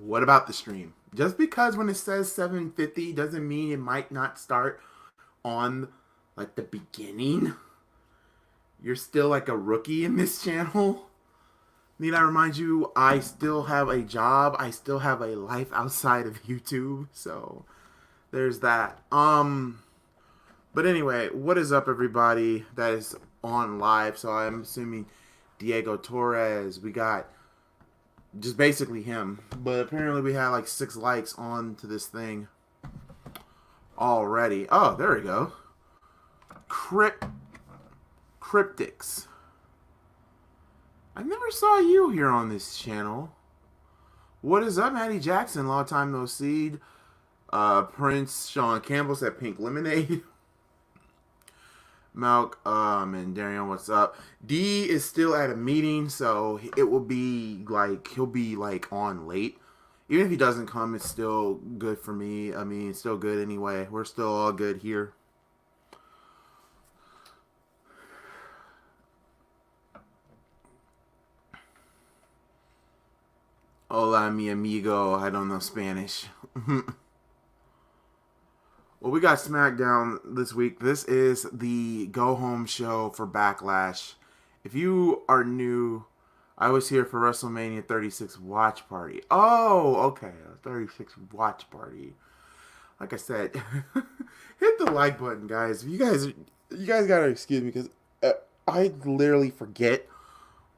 What about the stream? Just because when it says 750 doesn't mean it might not start on like the beginning. You're still like a rookie in this channel. Need I remind you, I still have a job. I still have a life outside of YouTube. So there's that. But anyway, what is up, everybody that is on live? So I'm assuming Diego Torres. We got just basically him. But apparently we had like 6 likes on to this thing already. Oh, there we go. Cryptics. I never saw you here on this channel. What is up, Maddie Jackson? Long time no see. Prince Sean Campbell said pink lemonade. Malc, and Darian, what's up? D is still at a meeting, so it will be like, he'll be like on late. Even if he doesn't come, it's still good for me. I mean, it's still good anyway. We're still all good here. Hola, mi amigo. I don't know Spanish. Well, we got Smackdown this week. This is the go-home show for Backlash. If you are new, I was here for WrestleMania 36 watch party. Oh, okay. 36 watch party. Like I said, hit the like button, guys. You guys gotta excuse me because I literally forget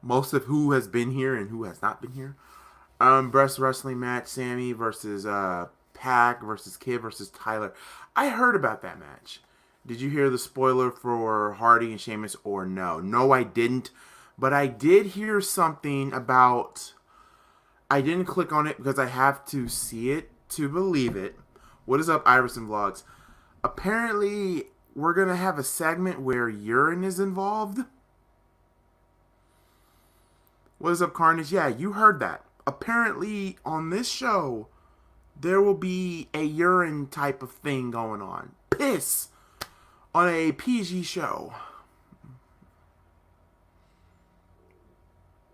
most of who has been here and who has not been here. Breast wrestling match, Sammy versus Pac versus Kid versus Tyler. I heard about that match. Did you hear the spoiler for Hardy and Sheamus or no? No, I didn't. But I did hear something about... I didn't click on it because I have to see it to believe it. What is up, Iverson Vlogs? Apparently, we're going to have a segment where urine is involved. What is up, Carnage? Yeah, you heard that. Apparently, on this show, there will be a urine type of thing going on. Piss on a PG show.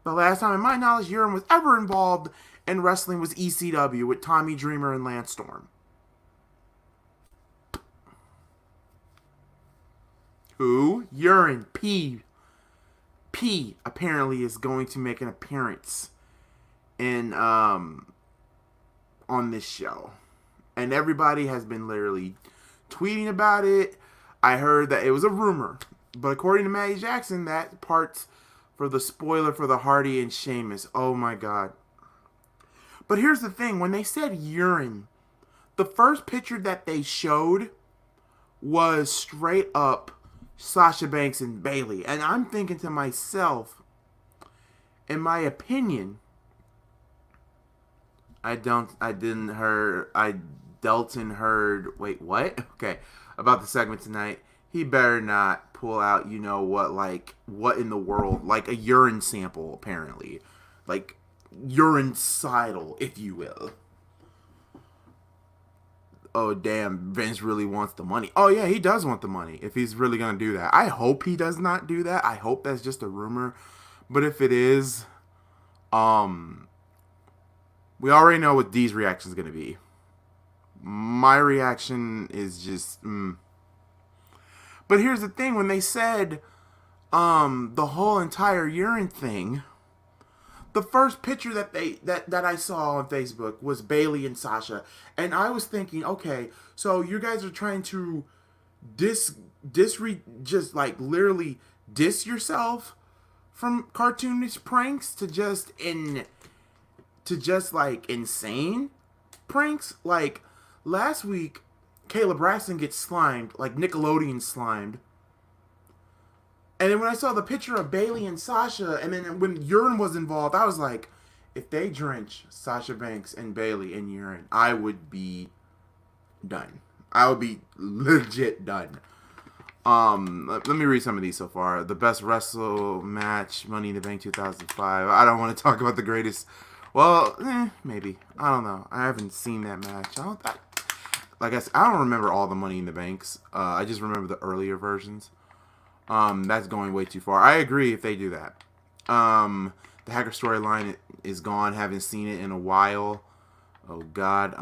The last time, in my knowledge, urine was ever involved in wrestling was ECW with Tommy Dreamer and Lance Storm. Who? Urine. P apparently is going to make an appearance in on this show, and everybody has been literally tweeting about it. I heard that it was a rumor, but according to Maddie Jackson, that part's for the spoiler for the Hardy and Sheamus. Oh my god. But here's the thing, when they said urine, the first picture that they showed was straight up Sasha Banks and Bayley, and I'm thinking to myself, in my opinion, Dalton heard, wait, what? Okay, about the segment tonight. He better not pull out, you know what, like, what in the world, like a urine sample, apparently. Like, urinecidal, if you will. Oh, damn, Vince really wants the money. Oh, yeah, he does want the money, if he's really going to do that. I hope he does not do that. I hope that's just a rumor. But if it is, we already know what D's reaction is going to be. My reaction is just... But here's the thing. When they said the whole entire urine thing, the first picture that I saw on Facebook was Bayley and Sasha. And I was thinking, okay, so you guys are trying to just like literally diss yourself from cartoonish pranks to just like insane pranks. Like last week, Kayla Braxton gets slimed, like Nickelodeon slimed. And then when I saw the picture of Bayley and Sasha, and then when urine was involved, I was like, if they drench Sasha Banks and Bayley in urine, I would be done. I would be legit done. Let me read some of these so far. The best wrestle match, Money in the Bank 2005. I don't want to talk about the greatest. Well, maybe. I don't know. I haven't seen that match. Like I said, I don't remember all the Money in the Banks. I just remember the earlier versions. That's going way too far. I agree if they do that. The Hacker storyline is gone. Haven't seen it in a while. Oh God.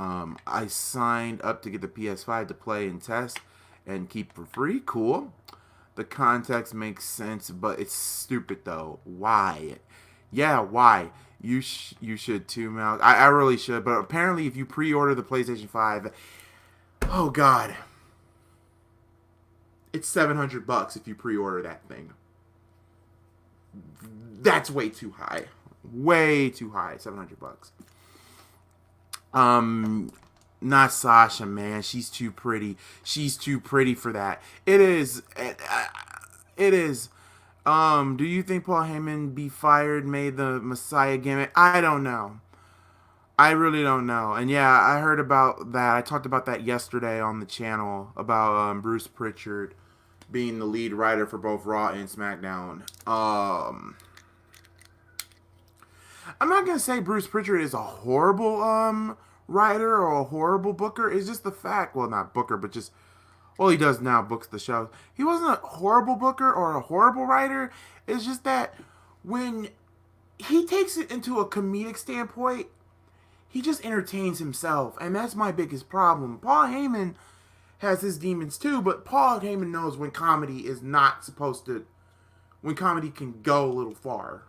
I signed up to get the PS5 to play and test and keep for free. Cool. The context makes sense, but it's stupid though. Why? Yeah, why? You should too, Mal. I really should, but apparently if you pre-order the PlayStation 5, oh God, it's $700 if you pre-order that thing. That's way too high. Way too high. $700. Um, Not Sasha, man. She's too pretty. She's too pretty for that. It is. It is. Do you think Paul Heyman be fired? Made the Messiah gimmick? I don't know. I really don't know. And yeah, I heard about that. I talked about that yesterday on the channel about Bruce Pritchard being the lead writer for both Raw and SmackDown. I'm not gonna say Bruce Pritchard is a horrible writer or a horrible booker. It's just the fact. Well, not booker, but just he does now books the shows. He wasn't a horrible booker or a horrible writer. It's just that when he takes it into a comedic standpoint, he just entertains himself, and that's my biggest problem. Paul Heyman has his demons too, but Paul Heyman knows when comedy is not supposed to, when comedy can go a little far.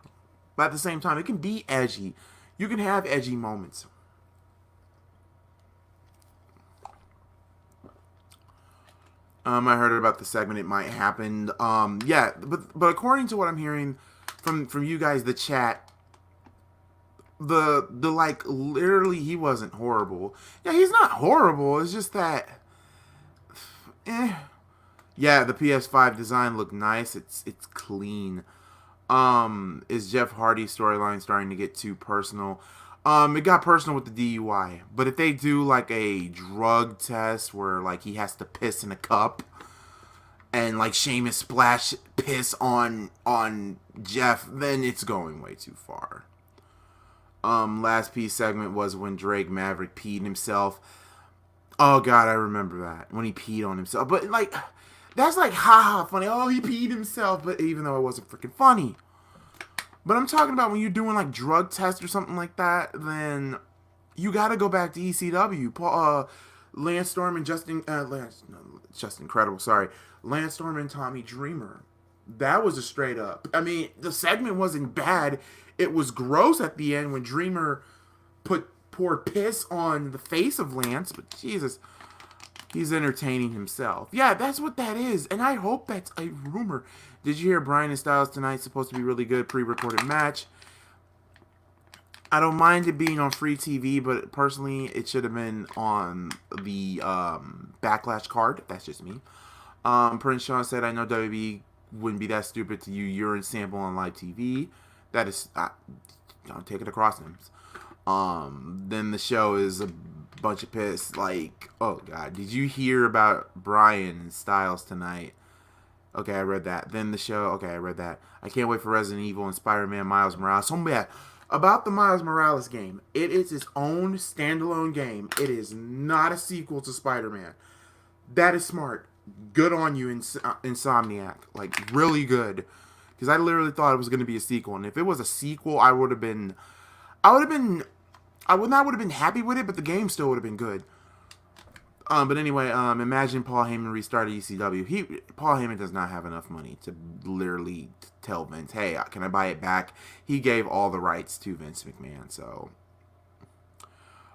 But at the same time, it can be edgy. You can have edgy moments. I heard about the segment. It might happen. Yeah, but according to what I'm hearing from you guys, the chat, the like literally he wasn't horrible. Yeah, he's not horrible. It's just that, yeah, the PS5 design looked nice. It's clean. Is Jeff Hardy's storyline starting to get too personal? It got personal with the DUI, but if they do like a drug test where like he has to piss in a cup and like Sheamus splash piss on Jeff, then it's going way too far. Last piece segment was when Drake Maverick peed himself. Oh God, I remember that when he peed on himself. But like, that's like haha funny. Oh, he peed himself. But even though it wasn't freaking funny. But I'm talking about when you're doing like drug tests or something like that, then you got to go back to ECW. Lance Storm and Justin Credible. Sorry, Lance Storm and Tommy Dreamer. That was a straight up. I mean, the segment wasn't bad. It was gross at the end when Dreamer poured piss on the face of Lance. But Jesus, he's entertaining himself. Yeah, that's what that is. And I hope that's a rumor. Did you hear Bryan and Styles tonight's supposed to be really good pre-recorded match? I don't mind it being on free TV, but personally, it should have been on the Backlash card. That's just me. Prince Sean said, I know WB wouldn't be that stupid to use urine sample on live TV. That is, don't take it across him. Then the show is a bunch of piss. Like, oh God, did you hear about Bryan and Styles tonight? Okay, I read that. Then the show, okay, I read that. I can't wait for Resident Evil and Spider-Man Miles Morales. So bad. About the Miles Morales game, it is its own standalone game. It is not a sequel to Spider-Man. That is smart. Good on you, Insomniac. Like, really good. Because I literally thought it was going to be a sequel. And if it was a sequel, I would not have been happy with it, but the game still would have been good. But anyway, imagine Paul Heyman restarted ECW. Paul Heyman does not have enough money to literally tell Vince, hey, can I buy it back? He gave all the rights to Vince McMahon, so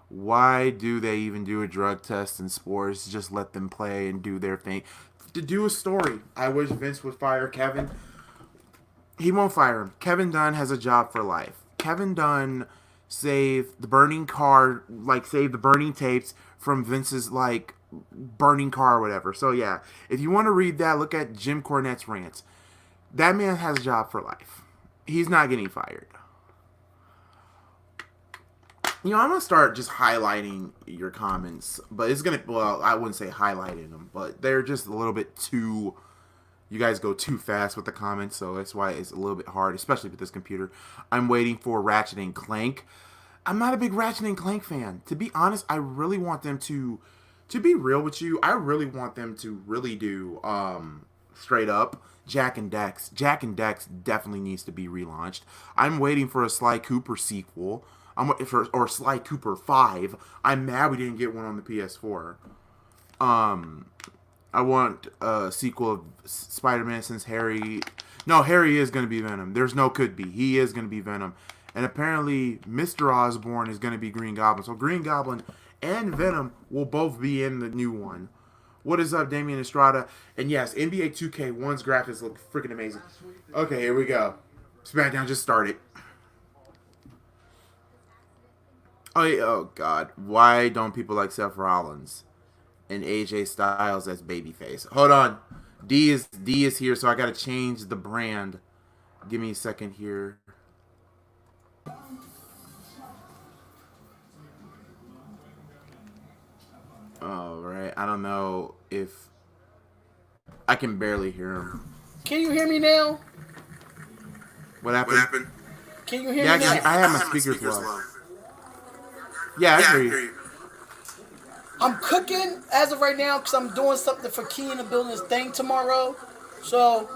why do they even do a drug test in sports? Just let them play and do their thing. To do a story. I wish Vince would fire Kevin. He won't fire him. Kevin Dunn has a job for life. Kevin Dunn saved the burning car, like saved the burning tapes from Vince's like burning car or whatever. So yeah, if you want to read that, look at Jim Cornette's rants. That man has a job for life. He's not getting fired. You know, I'm going to start just highlighting your comments, but it's going to, well, I wouldn't say highlighting them, but they're just a little bit too, you guys go too fast with the comments, so that's why it's a little bit hard, especially with this computer. I'm waiting for Ratchet and Clank. I'm not a big Ratchet and Clank fan. To be honest, I really want them to be real with you, I really want them to really do, straight up, Jak and Dax. Jak and Dax definitely needs to be relaunched. I'm waiting for a Sly Cooper sequel. or Sly Cooper 5. I'm mad we didn't get one on the PS4. I want a sequel of Spider-Man since Harry. No, Harry is going to be Venom. There's no could be. He is going to be Venom. And apparently, Mr. Osborn is going to be Green Goblin. So Green Goblin and Venom will both be in the new one. What is up, Damian Estrada? And yes, NBA 2K1's graphics look freaking amazing. Okay, here we go. Smackdown just started. Oh God. Why don't people like Seth Rollins and AJ Styles as babyface? Hold on. D is here, so I gotta change the brand. Give me a second here. Alright, I don't know if I can barely hear him. Can you hear me now? What happened? Can you hear me now? I have my speakers low. Yeah, I hear you. I'm cooking as of right now because I'm doing something for Key in the Building's thing tomorrow. So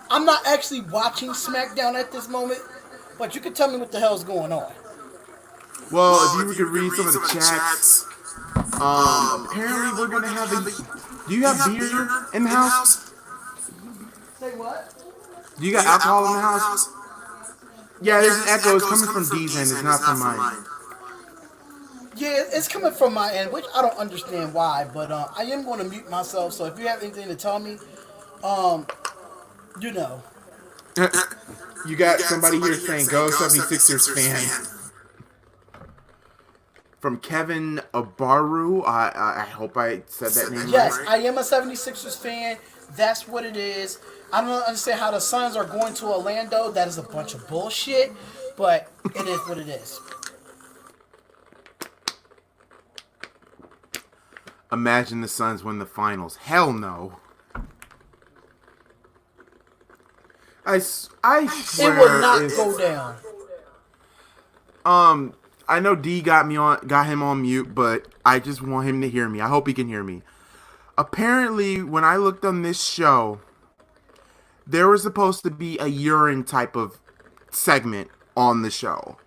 I'm not actually watching SmackDown at this moment, but you can tell me what the hell's going on. Well, if you could read some of the chats, apparently we're gonna have a. Do you have beer in the house? Say what? Do you got alcohol in the house? Yeah, there's an echo. It's coming from D's end. It's not from mine. Yeah, it's coming from my end, which I don't understand why, but I am going to mute myself, so if you have anything to tell me, you know. You got somebody here saying, go 76ers fan. From Kevin Abaru. I hope I said that name right. Yes, I am a 76ers fan. That's what it is. I don't understand how the Suns are going to Orlando. That is a bunch of bullshit, but it is what it is. Imagine the Suns win the finals. Hell no. I swear it will not go down. I know D got him on mute, but I just want him to hear me. I hope he can hear me. Apparently, when I looked on this show, there was supposed to be a urine type of segment on the show.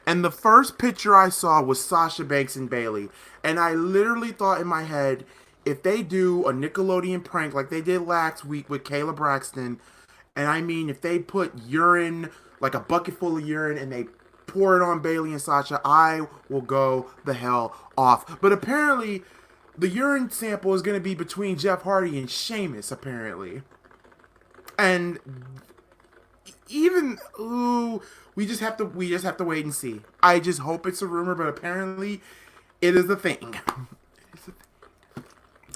And the first picture I saw was Sasha Banks and Bayley. And I literally thought in my head, if they do a Nickelodeon prank like they did last week with Kayla Braxton, and I mean, if they put urine, like a bucket full of urine, and they pour it on Bayley and Sasha, I will go the hell off. But apparently, the urine sample is going to be between Jeff Hardy and Sheamus, apparently. And even, we just have to wait and see. I just hope it's a rumor, but apparently it is a thing.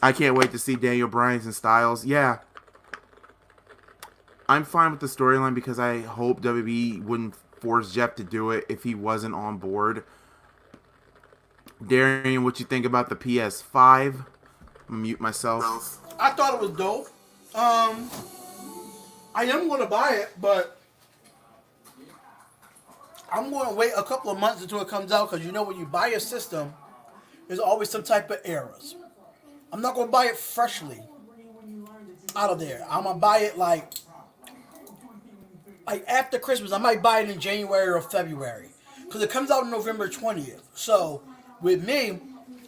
I can't wait to see Daniel Bryan's and Styles. Yeah. I'm fine with the storyline because I hope WWE wouldn't force Jeff to do it if he wasn't on board. Darian, what you think about the PS5? I'm gonna mute myself. I thought it was dope. I am going to buy it, but I'm going to wait a couple of months until it comes out because you know when you buy a system, there's always some type of errors. I'm not going to buy it freshly out of there. I'm going to buy it like after Christmas. I might buy it in January or February because it comes out on November 20th. So with me,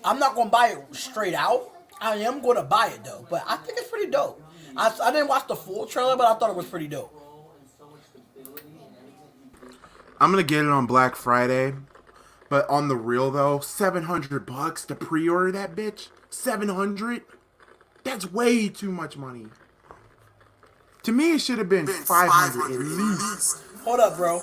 I'm not going to buy it straight out. I am going to buy it though, but I think it's pretty dope. I didn't watch the full trailer, but I thought it was pretty dope. I'm gonna get it on Black Friday, but on the real though, $700 to pre-order that bitch. $700? That's way too much money. To me, it should have been $500 at least. Hold up, bro.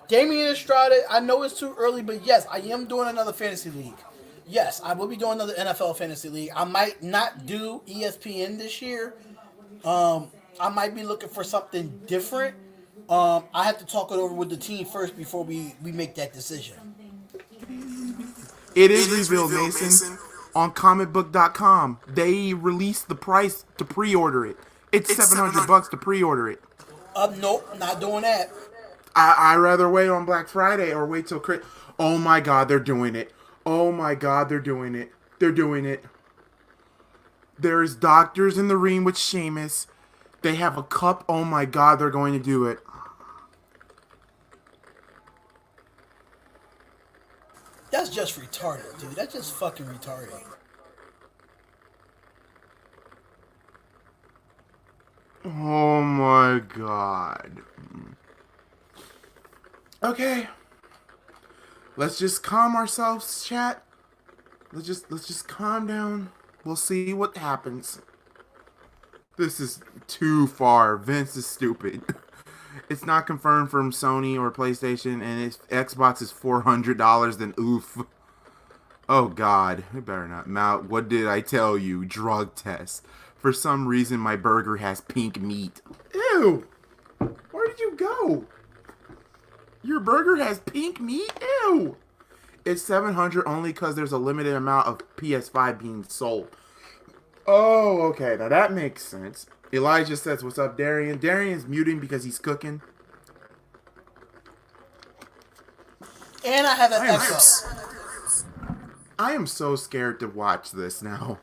Damian Estrada, I know it's too early, but yes, I am doing another fantasy league. Yes, I will be doing another NFL fantasy league. I might not do ESPN this year. I might be looking for something different. I have to talk it over with the team first before we make that decision. It is revealed, Mason. On comicbook.com, they released the price to pre-order it. It's $700 to pre-order it. Nope, not doing that. I'd rather wait on Black Friday or wait till Christmas. Oh my God, they're doing it. Oh my God, they're doing it. They're doing it. There's doctors in the ring with Sheamus. They have a cup. Oh my God, they're going to do it. That's just retarded, dude. That's just fucking retarded. Oh my god. Okay. Let's just calm ourselves, chat. Let's just calm down. We'll see what happens. This is too far. Vince is stupid. It's not confirmed from Sony or PlayStation, and if Xbox is $400, then oof. Oh god, it better not. Mal, what did I tell you? Drug test. For some reason, my burger has pink meat. Ew! Where did you go? Your burger has pink meat? Ew! It's 700 only because there's a limited amount of PS5 being sold. Oh, okay. Now that makes sense. Elijah says, what's up, Darian? Darian's muting because he's cooking. And I have an echo. I am so scared to watch this now.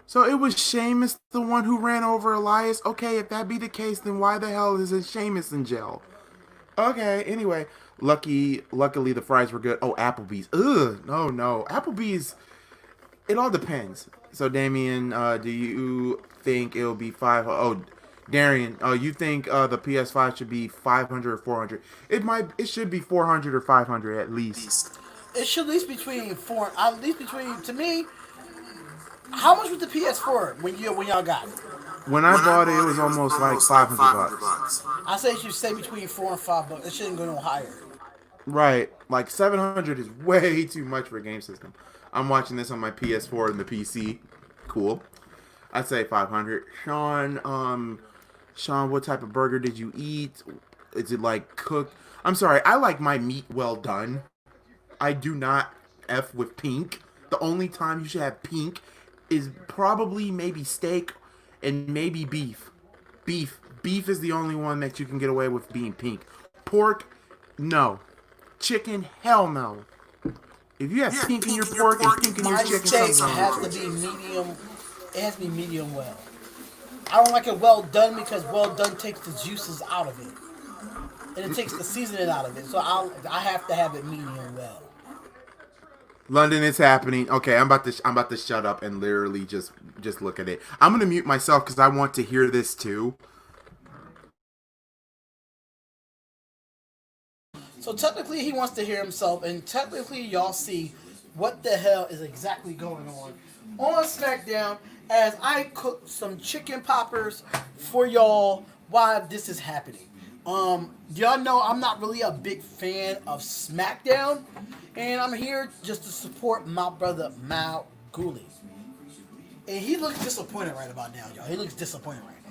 So it was Sheamus the one who ran over Elias? Okay, if that be the case, then why the hell is it Sheamus in jail? Okay, anyway. Luckily the fries were good. Oh, Applebee's. Ugh, no. Applebee's, it all depends. So, Damien, do you think it'll be Darian, you think the PS5 should be 500 or 400? It should be 400 or 500 at least. It should at least to me. How much was the PS4 when y'all got it? When I bought it, it was almost like 500 bucks. I say it should stay between $4 and $5. It shouldn't go no higher. Right, like 700 is way too much for a game system. I'm watching this on my PS4 and the PC. Cool. I'd say 500. Sean, what type of burger did you eat? Is it like cooked? I'm sorry, I like my meat well done. I do not F with pink. The only time you should have pink is probably maybe steak and maybe beef. Beef is the only one that you can get away with being pink. Pork, no. Chicken, hell no. If you have pink in your pork and pink in your chicken, steak has to be medium. It has to be medium well. I don't like it well done because well done takes the juices out of it, and it takes the seasoning out of it. So I have to have it medium well. London, it's happening. Okay, I'm about to shut up and literally just look at it. I'm gonna mute myself because I want to hear this too. So technically, he wants to hear himself, and technically, y'all see what the hell is exactly going on SmackDown as I cook some chicken poppers for y'all while this is happening. Y'all know I'm not really a big fan of SmackDown, and I'm here just to support my brother MalcGoolie. And he looks disappointed right about now, y'all. He looks disappointed right now.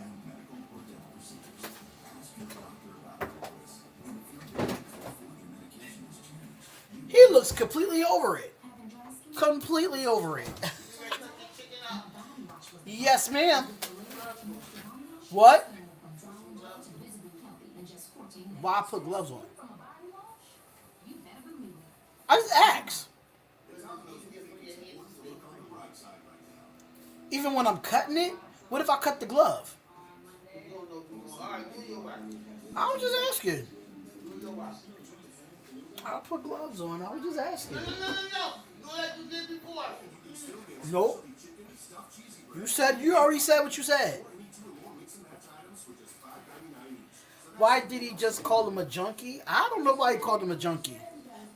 He looks completely over it. Completely over it. Yes, ma'am. What? Why I put gloves on? I just asked. Even when I'm cutting it, what if I cut the glove? I was just asking. I put gloves on. I was just asking. No. You already said what you said. Why did he just call him a junkie? I don't know why he called him a junkie.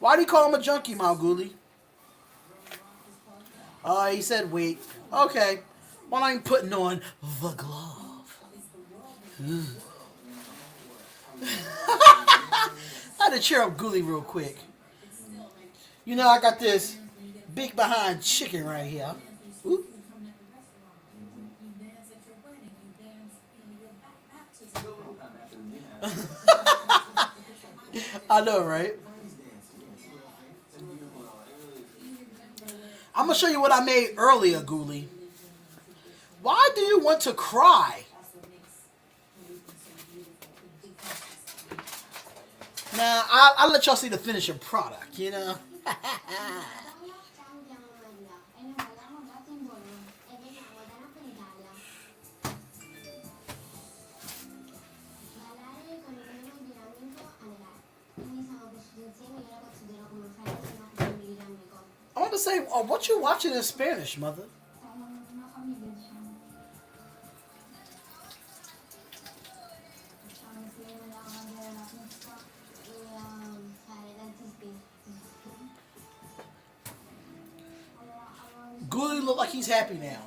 Why did he call him a junkie, MalcGoolie? He said wait. Okay. While I'm putting on the glove. I had to cheer up Goolie real quick. You know, I got this big behind chicken right here. Oop. I know, right? I'm going to show you what I made earlier, Goolie. Why do you want to cry? Now, I'll let y'all see the finished product, you know? gonna say, what you watching in Spanish, mother? Ghoulie look like he's happy now.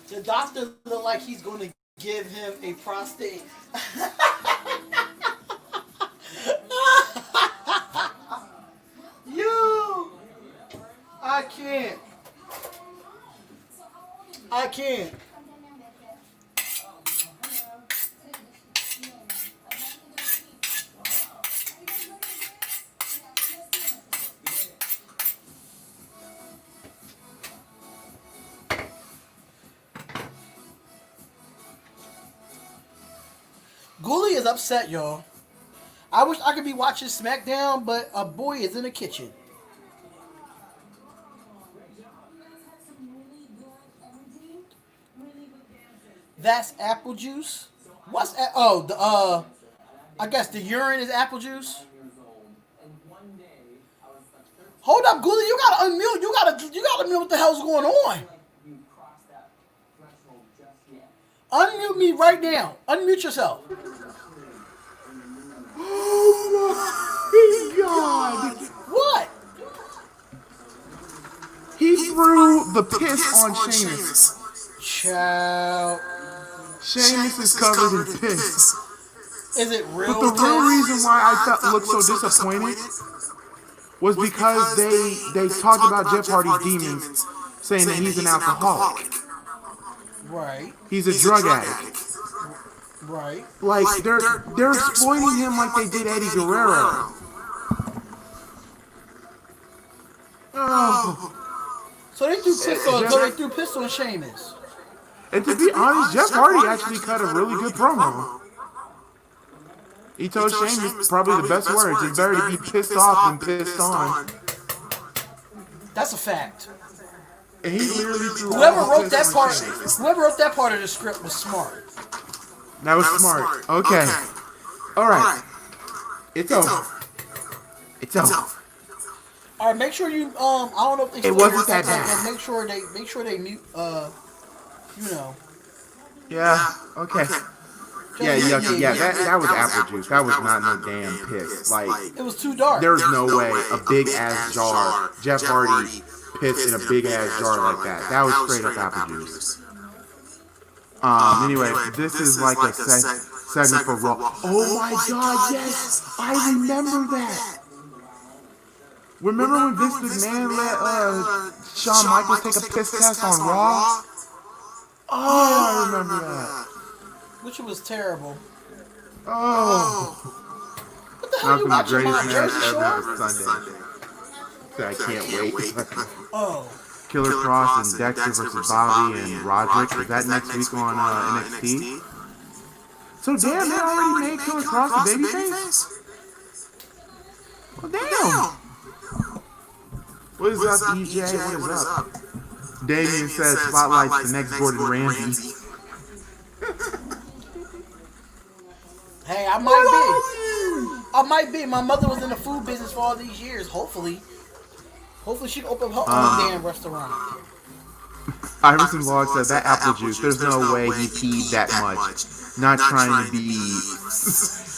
The doctor look like he's going to give him a prostate. Yo! I can't. I can't. Ghoulie is upset, y'all. I wish I could be watching Smackdown, but a boy is in the kitchen. That's apple juice. What's I guess the urine is apple juice. Hold up, Ghoulie, you gotta unmute. You gotta know what the hell's going on. Unmute me right now. Unmute yourself. Oh my God! What? He threw the piss on Sheamus. Child. Sheamus is covered in piss. Is it real? But the real reason why I looked so disappointed was because they talked about Jeff Hardy's demons, saying that he's an alcoholic. Right. He's a drug addict. Right. Like they're exploiting him like they did Eddie Guerrero. Oh. So they threw piss on Sheamus. And to be honest, Jeff Hardy actually cut a really good promo. He told Sheamus probably the best words. It's better to be pissed off than pissed on. That's a fact. And he literally threw Whoever all wrote the that piss part, on Sheamus. whoever wrote that part of the script was smart. That was smart. Okay. All right. It's over. It's over. All right, make sure you I don't know if they still wasn't work that bad. but make sure they mute you know. Yeah. Okay. Yeah. That was apple juice. That was not no damn piss. Like It was too dark. there's no way a big ass jar. Jeff Hardy pissed in a big ass jar like that. That was straight up apple juice. Anyway, this is like a segment for Raw. Oh my God, yes! I remember that! Remember when Vince McMahon let Shawn Michaels take a piss test on Raw? Oh, I remember that. Which was terrible. Oh. What the hell you Not the watching, greatest my match Jersey ever Shore? Sunday. I can't wait. Oh. Killer Cross and Dexter versus Bobby and Roderick. Is that next week on NXT? So damn, they already made Killer Cross a babyface? Well, damn. What is up, EJ? What is up? Damien says spotlight's the next Gordon Ramsay. Hey, I might be. My mother was in the food business for all these years. Hopefully she can open her own damn restaurant. Iverson Vlog said that apple juice, there's no way he peed that much. Not trying to be...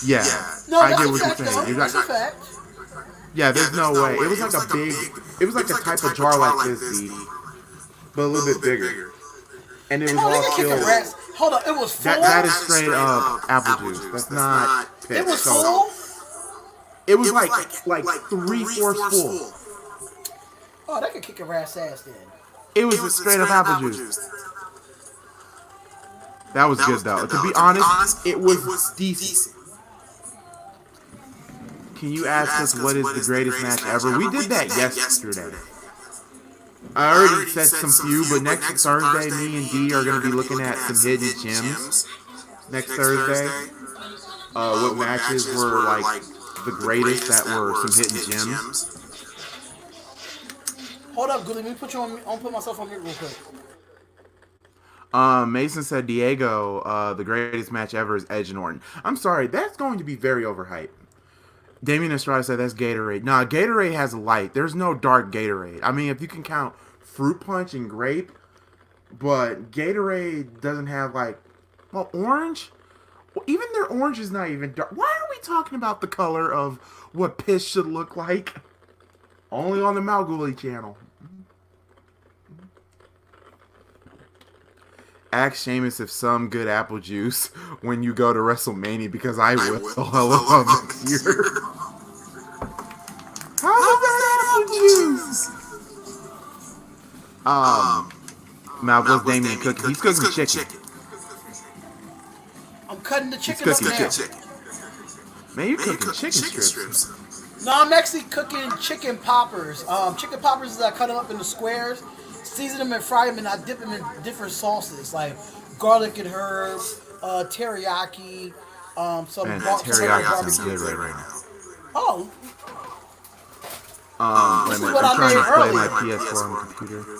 Yeah, No, I that's get a what fact, you're saying. though. That's a fact. Yeah, there's no way. It was like a big... It was like a type of jar like this, D. But a little bit bigger. And it was all filled... Hold on, it was full? That is straight up apple juice. That's not piss. It was full? It was like 3/4 full. Oh, that could kick a ass then. It was a straight up apple juice. That was good though. To be honest, it was decent. Can you ask us what is the greatest match ever? We did that yesterday. I already said some few, but next Thursday, me and D are going to be looking at some hidden gems. Next Thursday, what matches were like the greatest that were some hidden gems. Hold up, Ghoulie. Let me put you on. I'll put myself on mute real quick. Mason said Diego, the greatest match ever is Edge and Orton. I'm sorry, that's going to be very overhyped. Damien Estrada said that's Gatorade. Nah, Gatorade has light. There's no dark Gatorade. I mean, if you can count fruit punch and grape, but Gatorade doesn't have like, well, orange. Well, even their orange is not even dark. Why are we talking about the color of what piss should look like? Only on the MalcGoolie Channel. Ask Sheamus if some good apple juice when you go to WrestleMania because I will. Hello, next year. How was that apple juice? What's Damien cooking? He's cooking chicken. I'm cutting the chicken up now. Man, you cooking chicken strips. No, I'm actually cooking chicken poppers. Chicken poppers is I cut them up into squares, season them and fry them, and I dip them in different sauces like garlic and herbs, teriyaki, some teriyaki sounds good right now. Oh. This is what I'm trying to play my PS4 on the computer.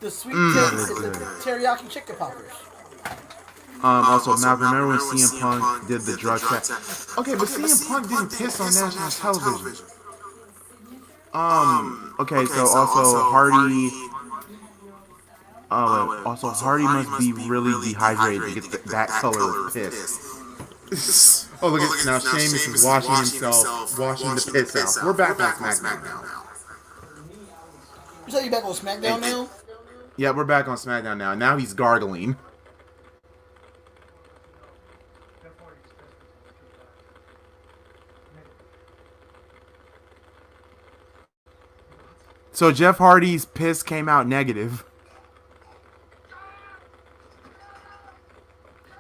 The sweet teriyaki chicken poppers. Also, now remember when CM Punk did the drug test? Okay, but CM Punk didn't piss on national television. Okay, so also Hardy. Also Hardy must be really dehydrated to get that color of piss. Oh, look at now Sheamus is washing himself, washing the piss out. We're back on SmackDown now. You say you back on SmackDown now? Yeah, we're back on SmackDown now. Now he's gargling. So Jeff Hardy's piss came out negative.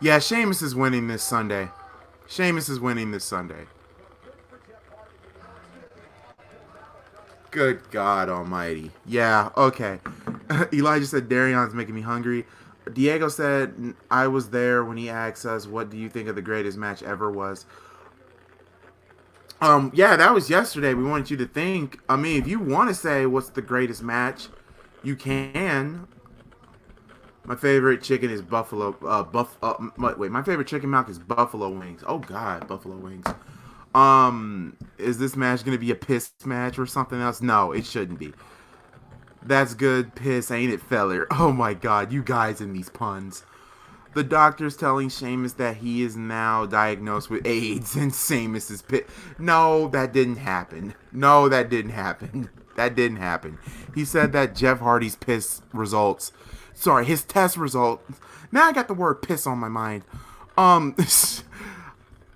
Yeah, Sheamus is winning this Sunday. Sheamus is winning this Sunday. Good God almighty. Yeah, okay. Elijah said Darion's making me hungry. Diego said I was there when he asked us what do you think of the greatest match ever was. Yeah, that was yesterday. We wanted you to think. I mean, if you want to say what's the greatest match, you can. My favorite chicken is buffalo. My favorite chicken milk is buffalo wings. Oh God, buffalo wings. Is this match gonna be a piss match or something else? No, it shouldn't be. That's good piss, ain't it, feller? Oh my God, you guys and these puns. The doctor's telling Sheamus that he is now diagnosed with AIDS and Sheamus is pissed. No, that didn't happen. No, that didn't happen. That didn't happen. He said that Jeff Hardy's his test results. Now I got the word piss on my mind.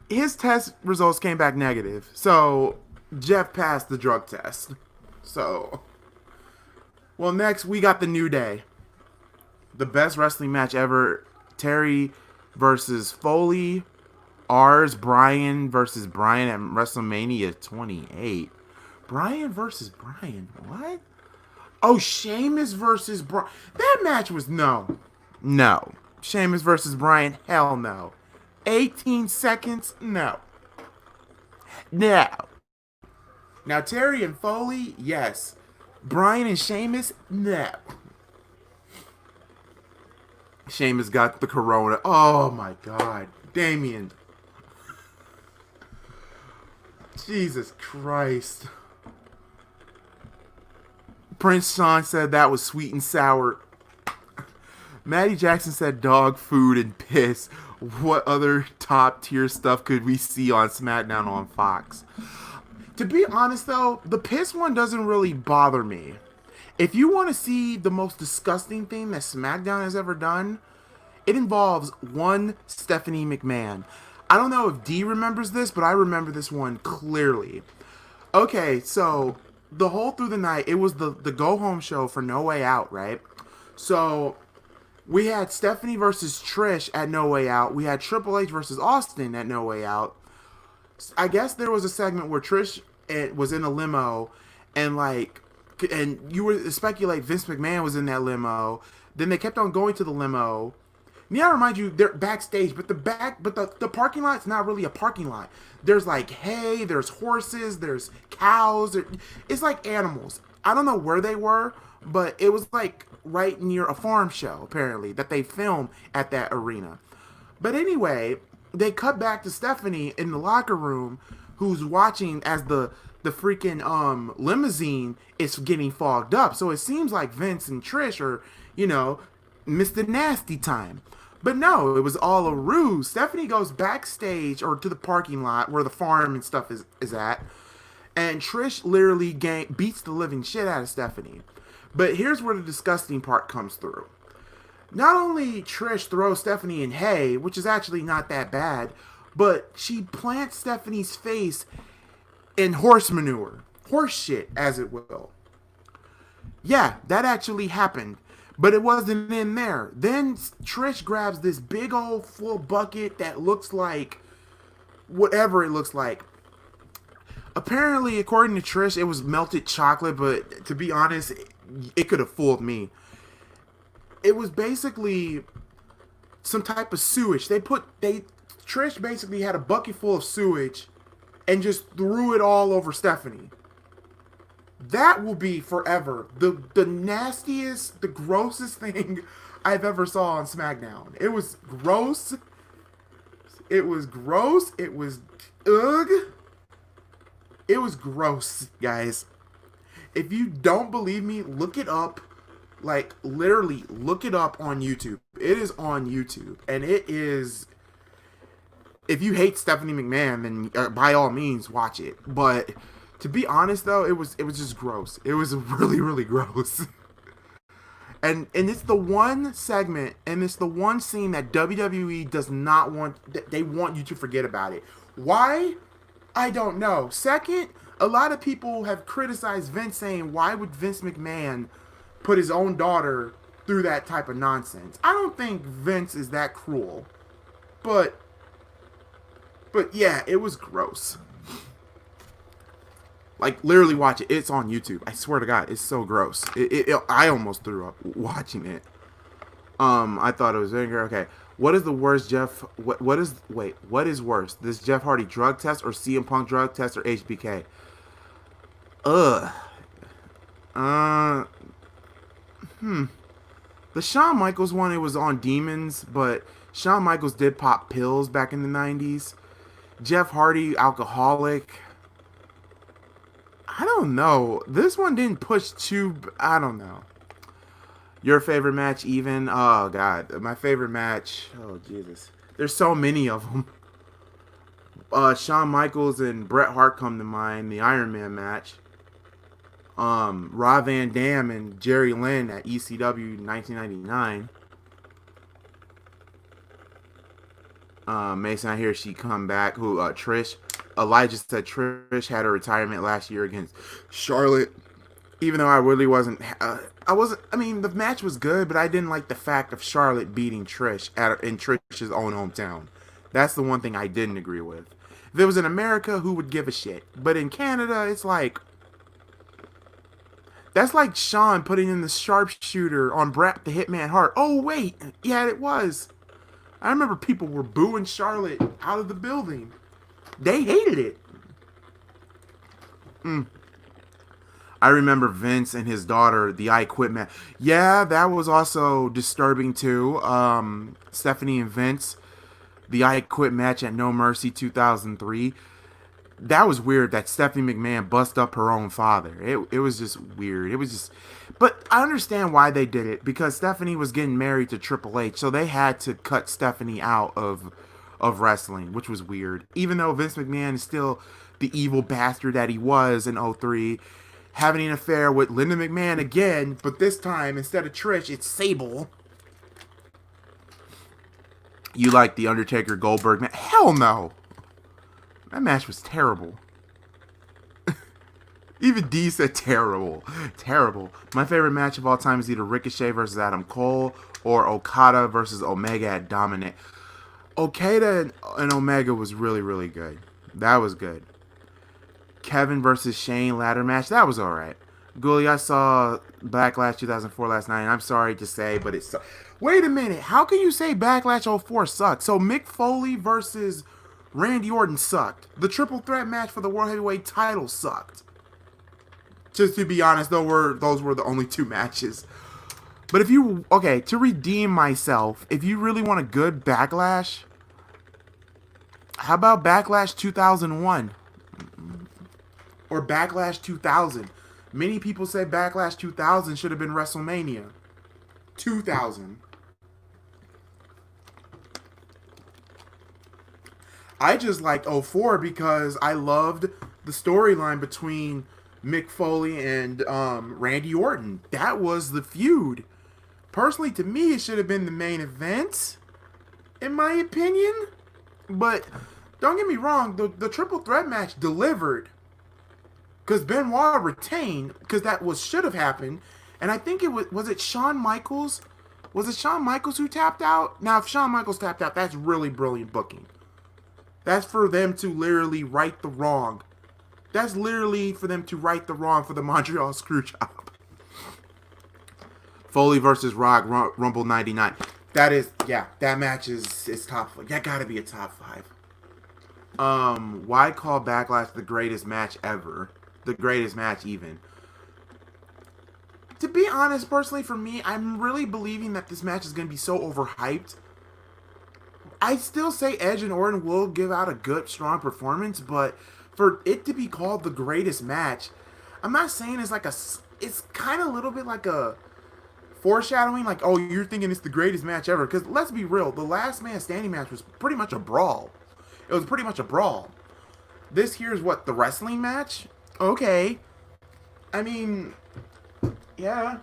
His test results came back negative. So, Jeff passed the drug test. So, well, next we got the New Day. The best wrestling match ever. Terry versus Foley. Ours, Bryan versus Bryan at WrestleMania 28. Bryan versus Bryan. What? Oh, Sheamus versus Bryan. That match was no. Sheamus versus Bryan. Hell no. 18 seconds. No. Now Terry and Foley. Yes. Bryan and Sheamus. No. Sheamus got the corona. Oh my God. Damien. Jesus Christ. Prince Sean said that was sweet and sour. Maddie Jackson said dog food and piss. What other top tier stuff could we see on SmackDown on Fox? To be honest though, the piss one doesn't really bother me. If you want to see the most disgusting thing that SmackDown has ever done, it involves one Stephanie McMahon. I don't know if Dee remembers this, but I remember this one clearly. Okay, so the whole through the night, it was the go-home show for No Way Out, right? So we had Stephanie versus Trish at No Way Out. We had Triple H versus Austin at No Way Out. I guess there was a segment where Trish was in a limo and you were speculate Vince McMahon was in that limo. Then they kept on going to the limo. Now I remind you, they're backstage, but the parking lot's not really a parking lot. There's like hay, there's horses, there's cows. It's like animals. I don't know where they were, but it was like right near a farm show, apparently, that they filmed at that arena. But anyway, they cut back to Stephanie in the locker room who's watching as the freaking limousine is getting fogged up. So it seems like Vince and Trish are, Mr. Nasty time. But no, it was all a ruse. Stephanie goes backstage or to the parking lot where the farm and stuff is at. And Trish literally beats the living shit out of Stephanie. But here's where the disgusting part comes through. Not only Trish throws Stephanie in hay, which is actually not that bad, but she plants Stephanie's face in horse manure. Horse shit, as it will. Yeah, that actually happened. But it wasn't in there. Then Trish grabs this big old full bucket that looks like whatever it looks like. Apparently, according to Trish, it was melted chocolate, but to be honest, it could have fooled me. It was basically some type of sewage. Trish basically had a bucket full of sewage and just threw it all over Stephanie. That will be forever the nastiest, the grossest thing I've ever saw on SmackDown. It was gross. It was gross. It was ugh. It was gross, guys. If you don't believe me, look it up. Like, literally, look it up on YouTube. It is on YouTube. And it is... If you hate Stephanie McMahon, then by all means, watch it. But... to be honest, though, it was just gross. It was really, really gross. and it's the one segment, and it's the one scene that WWE does not want. They want you to forget about it. Why? I don't know. Second, a lot of people have criticized Vince, saying, why would Vince McMahon put his own daughter through that type of nonsense? I don't think Vince is that cruel. But yeah, it was gross. Like, literally watch it. It's on YouTube. I swear to God, it's so gross. I almost threw up watching it. I thought it was very good. Okay. What is the worst what is worse? This Jeff Hardy drug test or CM Punk drug test or HBK? The Shawn Michaels one, it was on Demons, but Shawn Michaels did pop pills back in the 90s. Jeff Hardy, alcoholic. I don't know. This one didn't push too... I don't know. Your favorite match, even? Oh, God. My favorite match... Oh, Jesus. There's so many of them. Shawn Michaels and Bret Hart come to mind. The Iron Man match. Rob Van Dam and Jerry Lynn at ECW 1999. Mason, I hear she come back. Who? Trish. Elijah said Trish had a retirement last year against Charlotte. Even though I really wasn't... I mean, the match was good, but I didn't like the fact of Charlotte beating Trish in Trish's own hometown. That's the one thing I didn't agree with. If it was in America, who would give a shit? But in Canada, it's like... That's like Shawn putting in the sharpshooter on Bret the Hitman Hart. Oh, wait. Yeah, it was. I remember people were booing Charlotte out of the building. They hated it. I remember Vince and his daughter, the I Quit match. Yeah, that was also disturbing too. Stephanie and Vince, the I Quit match at No Mercy 2003. That was weird that Stephanie McMahon bust up her own father. It was just weird. It was just... But I understand why they did it, because Stephanie was getting married to Triple H, so they had to cut Stephanie out of wrestling, which was weird. Even though Vince McMahon is still the evil bastard that he was in 2003, having an affair with Linda McMahon again, but this time, instead of Trish, it's Sable. You like the Undertaker Goldberg match? Hell no! That match was terrible. Even D said terrible. Terrible. My favorite match of all time is either Ricochet versus Adam Cole or Okada versus Omega at Dominant. Okada and Omega was really, really good. That was good. Kevin versus Shane ladder match. That was alright. Ghoulie, I saw Backlash 2004 last night, and I'm sorry to say, but it's... Wait a minute. How can you say Backlash 04 sucked? So Mick Foley versus Randy Orton sucked. The triple threat match for the World Heavyweight title sucked. Just to be honest, those were the only two matches. But if you... Okay, to redeem myself, if you really want a good Backlash, how about Backlash 2001? or Backlash 2000. Many people say Backlash 2000 should have been WrestleMania 2000. I just like '04 because I loved the storyline between Mick Foley and Randy Orton. That was the feud. Personally, to me, it should have been the main event, in my opinion. But don't get me wrong, the triple threat match delivered. Because Benoit retained, because that should have happened. And I think was it Shawn Michaels? Was it Shawn Michaels who tapped out? Now, if Shawn Michaels tapped out, that's really brilliant booking. That's for them to literally right the wrong. That's literally for them to right the wrong for the Montreal Screwjob. Foley versus Rock, Rumble 99. That is, yeah, that match is top 5. That gotta be a top 5. Why call Backlash the greatest match ever? The greatest match even. To be honest, personally for me, I'm really believing that this match is going to be so overhyped. I still say Edge and Orton will give out a good, strong performance, but for it to be called the greatest match, I'm not saying it's like it's kind of a little bit like a foreshadowing, like, oh, you're thinking it's the greatest match ever. Because let's be real, the last man standing match was pretty much a brawl. It was pretty much a brawl. This here's what, the wrestling match? Okay. I mean, yeah.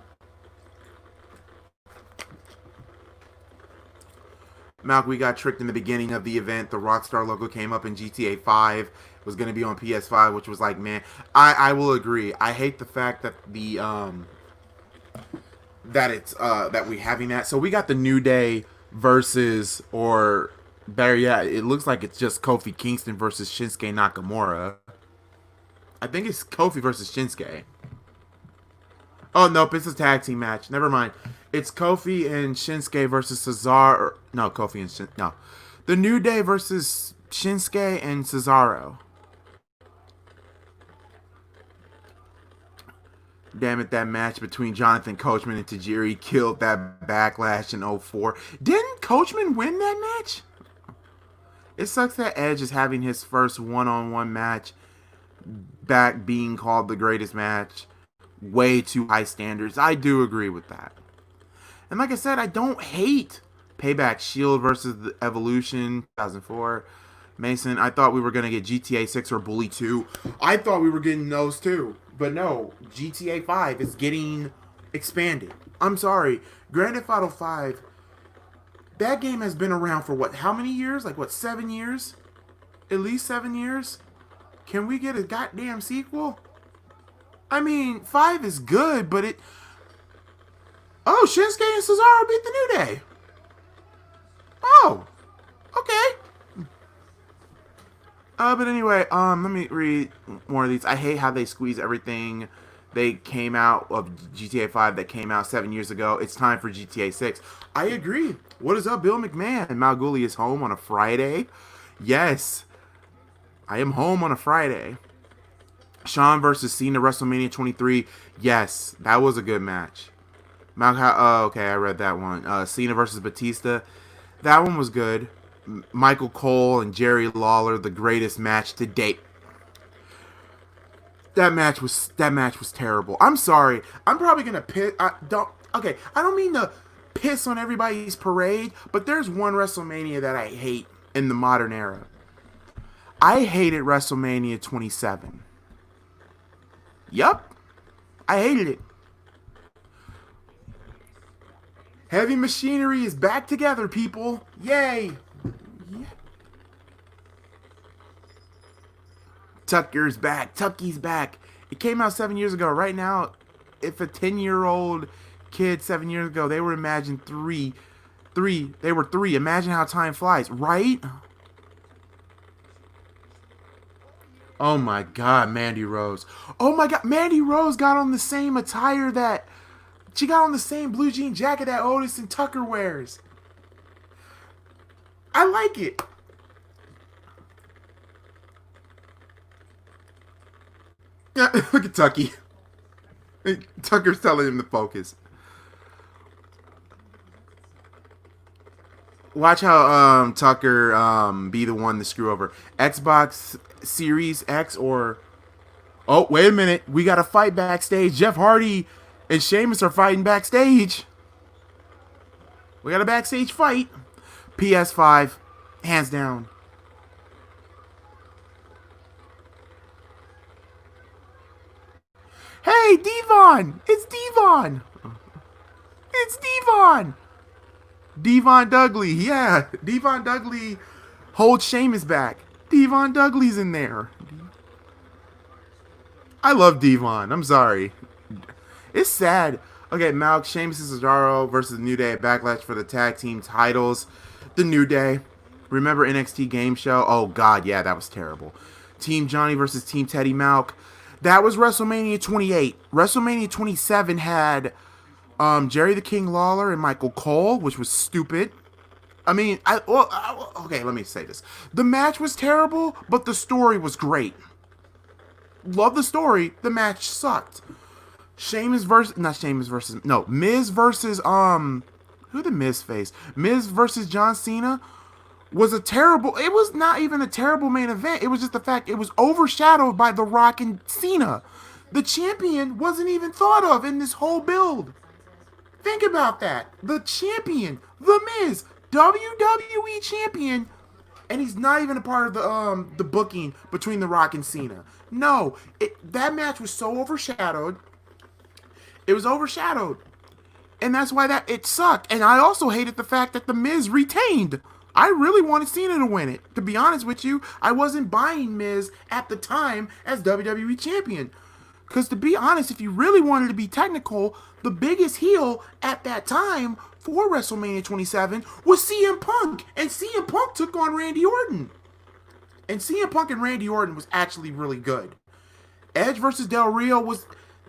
Malc, we got tricked in the beginning of the event. The Rockstar logo came up in GTA 5. It was going to be on PS5, which was like, man, I will agree. I hate the fact that the that we having that. So we got the New Day versus, or better yet, it looks like it's just Kofi Kingston versus Shinsuke Nakamura. I think it's Kofi versus Shinsuke. Oh, nope, it's a tag team match. Never mind. It's Kofi and Shinsuke versus Cesaro. No, Kofi and Shinsuke. No. The New Day versus Shinsuke and Cesaro. Damn it, that match between Jonathan Coachman and Tajiri killed that Backlash in '04. Didn't Coachman win that match? It sucks that Edge is having his first one-on-one match back being called the greatest match. Way too high standards. I do agree with that. And like I said, I don't hate Payback Shield versus the Evolution 2004. Mason, I thought we were going to get GTA 6 or Bully 2. I thought we were getting those too. But no, GTA 5 is getting expanded. I'm sorry. Grand Theft Auto 5, that game has been around for what, how many years? Like what, 7 years? At least 7 years? Can we get a goddamn sequel? I mean, 5 is good, but it... Oh, Shinsuke and Cesaro beat the New Day. Oh, okay. But anyway, let me read more of these. I hate how they squeeze everything. They came out of GTA 5 that came out 7 years ago. It's time for GTA 6. I agree. What is up, Bill McMahon? MalcGoolie is home on a Friday. Yes, I am home on a Friday. Shawn versus Cena, WrestleMania 23. Yes, that was a good match. Okay, I read that one. Cena versus Batista. That one was good. Michael Cole and Jerry Lawler, the greatest match to date. That match was terrible. I'm sorry. I'm probably gonna piss. I don't mean to piss on everybody's parade, but there's one WrestleMania that I hate in the modern era. I hated WrestleMania 27. Yup. I hated it. Heavy Machinery is back together, people. Yay. Yeah. Tucker's back. Tucky's back. It came out 7 years ago. Right now, if a 10-year-old kid 7 years ago, they were three. They were 3. Imagine how time flies, right? Oh my God, Mandy Rose. Oh my God, Mandy Rose got on the same attire that... She got on the same blue jean jacket that Otis and Tucker wears. I like it. Yeah, look at Tucky. Tucker's telling him to focus. Watch how Tucker be the one to screw over. Xbox Series X or Oh, wait a minute. We got a fight backstage. Jeff Hardy and Sheamus are fighting backstage. We got a backstage fight. PS5, hands down. Hey, Devon! It's Devon! It's Devon! Devon Dudley, yeah. Devon Dudley holds Sheamus back. Devon Dudley's in there. I love Devon. I'm sorry. It's sad. Okay, Malk, Sheamus and Cesaro versus New Day at Backlash for the tag team titles. The New Day. Remember NXT Game Show? Oh, God, yeah, that was terrible. Team Johnny versus Team Teddy Malk. That was WrestleMania 28. WrestleMania 27 had Jerry the King Lawler and Michael Cole, which was stupid. I mean, okay, let me say this. The match was terrible, but the story was great. Love the story. The match sucked. Miz versus who the Miz face? Miz versus John Cena was it was not even a terrible main event. It was just the fact it was overshadowed by The Rock and Cena. The champion wasn't even thought of in this whole build. Think about that. The champion, The Miz, WWE champion, and he's not even a part of the booking between The Rock and Cena. No, that match was so overshadowed. It was overshadowed. And that's why it sucked. And I also hated the fact that The Miz retained. I really wanted Cena to win it. To be honest with you, I wasn't buying Miz at the time as WWE champion. Because to be honest, if you really wanted to be technical, the biggest heel at that time for WrestleMania 27 was CM Punk. And CM Punk took on Randy Orton. And CM Punk and Randy Orton was actually really good. Edge versus Del Rio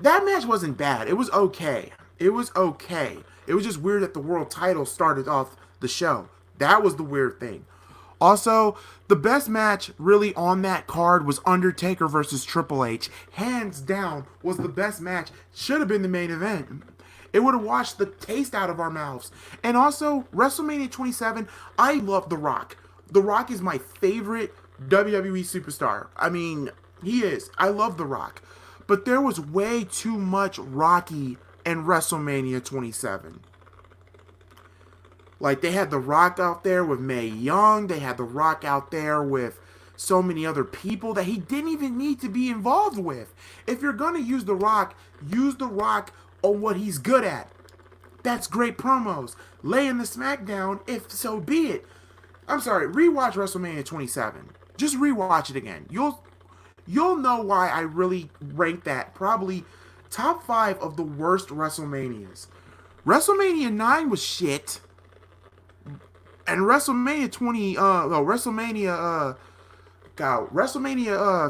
that match wasn't bad. It was okay. It was okay. It was just weird that the world title started off the show. That was the weird thing. Also, the best match really on that card was Undertaker versus Triple H. Hands down was the best match. Should have been the main event. It would have washed the taste out of our mouths. And also, WrestleMania 27, I love The Rock. The Rock is my favorite WWE superstar. I mean, he is. I love The Rock. But there was way too much Rocky in WrestleMania 27. Like, they had The Rock out there with Mae Young. They had The Rock out there with so many other people that he didn't even need to be involved with. If you're going to use The Rock on what he's good at. That's great promos. Lay in the Smackdown, if so be it. I'm sorry, rewatch WrestleMania 27. Just rewatch it again. You'll know why I really rank that probably top 5 of the worst WrestleManias. WrestleMania 9 was shit. And WrestleMania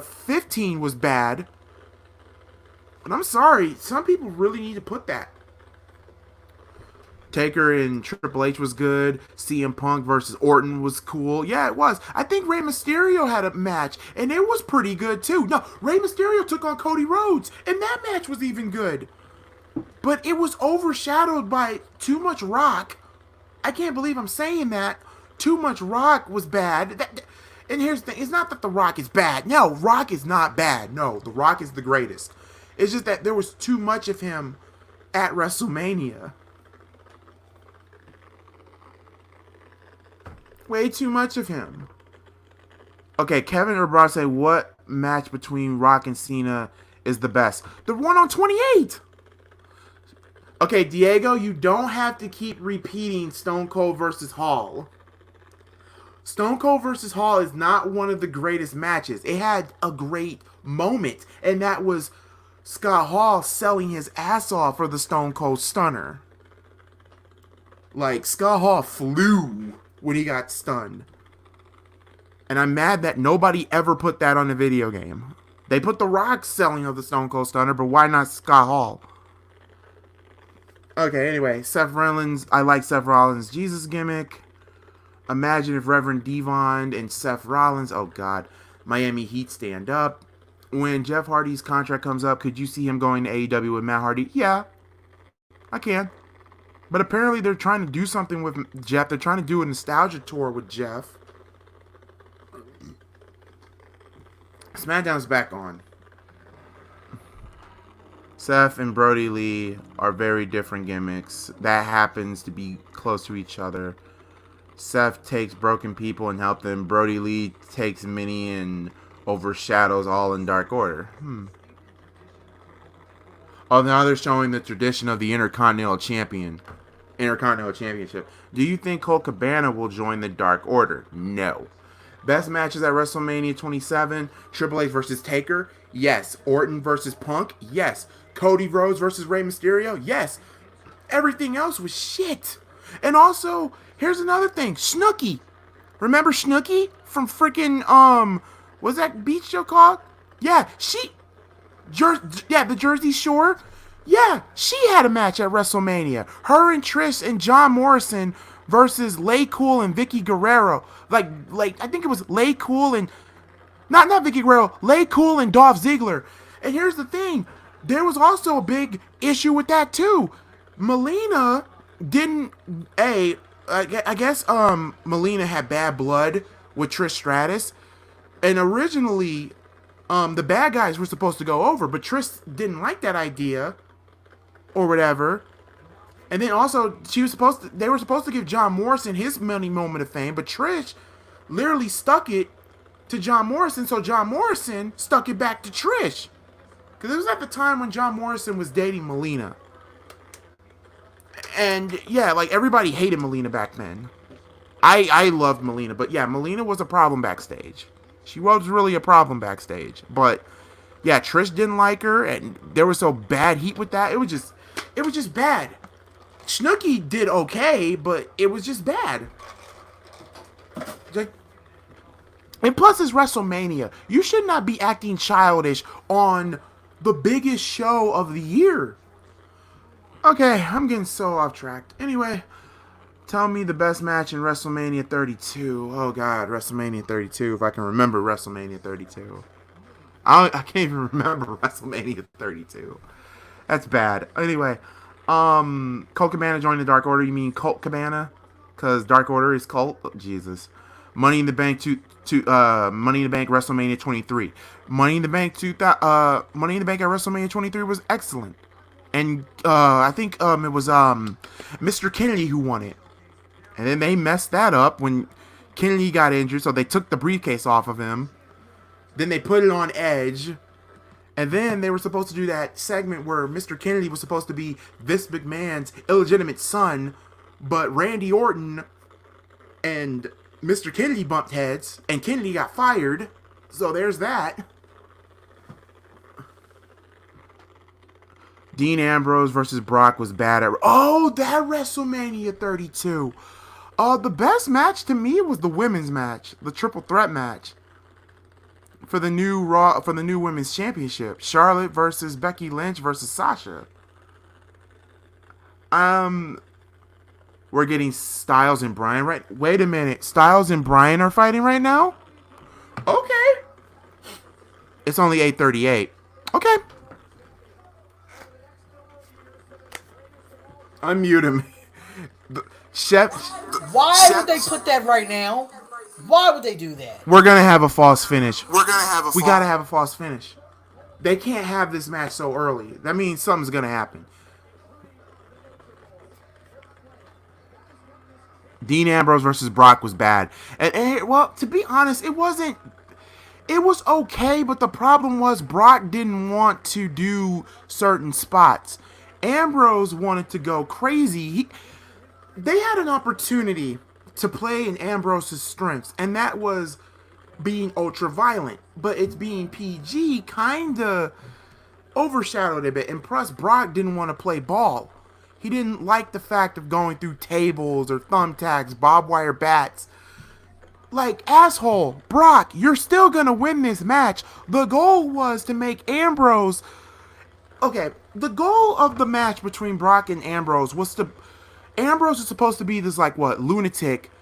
15 was bad. And I'm sorry, some people really need to put that. Taker and Triple H was good. CM Punk versus Orton was cool. Yeah, it was. I think Rey Mysterio had a match, and it was pretty good too. No, Rey Mysterio took on Cody Rhodes, and that match was even good. But it was overshadowed by too much Rock. I can't believe I'm saying that. Too much Rock was bad. And here's the thing. It's not that The Rock is bad. No, Rock is not bad. No, The Rock is the greatest. It's just that there was too much of him at WrestleMania. Way too much of him. Okay, Kevin Urbar say, what match between Rock and Cena is the best? The one on 28! Okay, Diego, you don't have to keep repeating Stone Cold versus Hall. Stone Cold versus Hall is not one of the greatest matches. It had a great moment, and that was Scott Hall selling his ass off for the Stone Cold Stunner. Like, Scott Hall flew when he got stunned. And I'm mad that nobody ever put that on the video game. They put The Rock selling of the Stone Cold Stunner, but why not Scott Hall? Okay, anyway, Seth Rollins. I like Seth Rollins' Jesus gimmick. Imagine if Reverend Devon and Seth Rollins, oh God, Miami Heat stand up. When Jeff Hardy's contract comes up, could you see him going to AEW with Matt Hardy? Yeah, I can. But apparently they're trying to do something with Jeff. They're trying to do a nostalgia tour with Jeff. SmackDown's back on. Seth and Brody Lee are very different gimmicks. That happens to be close to each other. Seth takes broken people and help them. Brody Lee takes many and overshadows all in Dark Order. Oh, now they're showing the tradition of the Intercontinental Championship. Do you think Colt Cabana will join the Dark Order? No. Best matches at WrestleMania 27. Triple H versus Taker? Yes. Orton versus Punk? Yes. Cody Rhodes versus Rey Mysterio? Yes. Everything else was shit. And also, here's another thing. Snooki. Remember Snooki from freaking, what's that beach show called? Yeah, the Jersey Shore. Yeah, she had a match at WrestleMania. Her and Trish and John Morrison versus Lay Cool and Vicky Guerrero. Like I think it was Lay Cool and not Vicky Guerrero. Lay Cool and Dolph Ziggler. And here's the thing: there was also a big issue with that too. Melina didn't. I guess Melina had bad blood with Trish Stratus, and originally the bad guys were supposed to go over, but Trish didn't like that idea or whatever. And then also they were supposed to give John Morrison his money moment of fame, but Trish literally stuck it to John Morrison, so John Morrison stuck it back to Trish. Because it was at the time when John Morrison was dating Melina. And yeah, like everybody hated Melina back then. I loved Melina, but yeah, Melina was a problem backstage. She was really a problem backstage. But yeah, Trish didn't like her, and there was so bad heat with that. It was just bad. Snooki did okay, but it was just bad. And plus, it's WrestleMania. You should not be acting childish on the biggest show of the year. Okay, I'm getting so off track. Anyway, tell me the best match in WrestleMania 32. Oh, God, WrestleMania 32, if I can remember WrestleMania 32. I can't even remember WrestleMania 32. That's bad. Anyway, Colt Cabana joined the Dark Order. You mean Colt Cabana? Because Dark Order is Colt? Oh, Jesus. Money in the Bank Money in the Bank WrestleMania 23. Money in the Bank Money in the Bank at WrestleMania 23 was excellent. And I think it was Mr. Kennedy who won it. And then they messed that up when Kennedy got injured, so they took the briefcase off of him. Then they put it on Edge. And then they were supposed to do that segment where Mr. Kennedy was supposed to be Vince McMahon's illegitimate son, but Randy Orton and Mr. Kennedy bumped heads, and Kennedy got fired. So there's that. Dean Ambrose versus Brock was bad at... Oh, that WrestleMania 32. The best match to me was the women's match, the triple threat match for the new women's championship. Charlotte versus Becky Lynch versus Sasha. We're getting Styles and Bryan right. Wait a minute, Styles and Bryan are fighting right now? Okay. It's only 8:38. Okay. Unmute him. Why would they put that right now? Why would they do that? We're gonna have a false finish. We gotta have a false finish. They can't have this match so early. That means something's gonna happen. Dean Ambrose versus Brock was bad. And well, to be honest, it wasn't. It was okay, but the problem was Brock didn't want to do certain spots. Ambrose wanted to go crazy. They had an opportunity to play in Ambrose's strengths, and that was being ultra violent. But it's being PG kind of overshadowed a bit. And plus, Brock didn't want to play ball. He didn't like the fact of going through tables or thumbtacks, barbed wire bats. Like, asshole, Brock, you're still going to win this match. The goal was to make Ambrose... Okay, the goal of the match between Brock and Ambrose was to... Ambrose is supposed to be this, like, what, lunatic.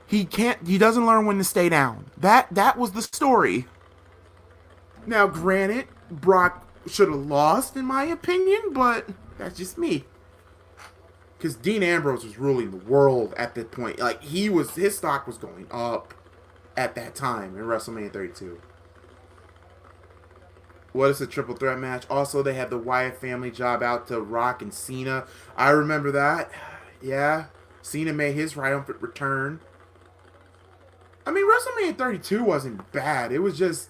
He doesn't learn when to stay down. That was the story. Now, granted, Brock should have lost, in my opinion, but that's just me. Because Dean Ambrose was ruling the world at that point. Like, his stock was going up at that time in WrestleMania 32. What is a triple threat match? Also, they had the Wyatt family job out to Rock and Cena. I remember that. Yeah. Cena made his triumphant return. I mean, WrestleMania 32 wasn't bad. It was just,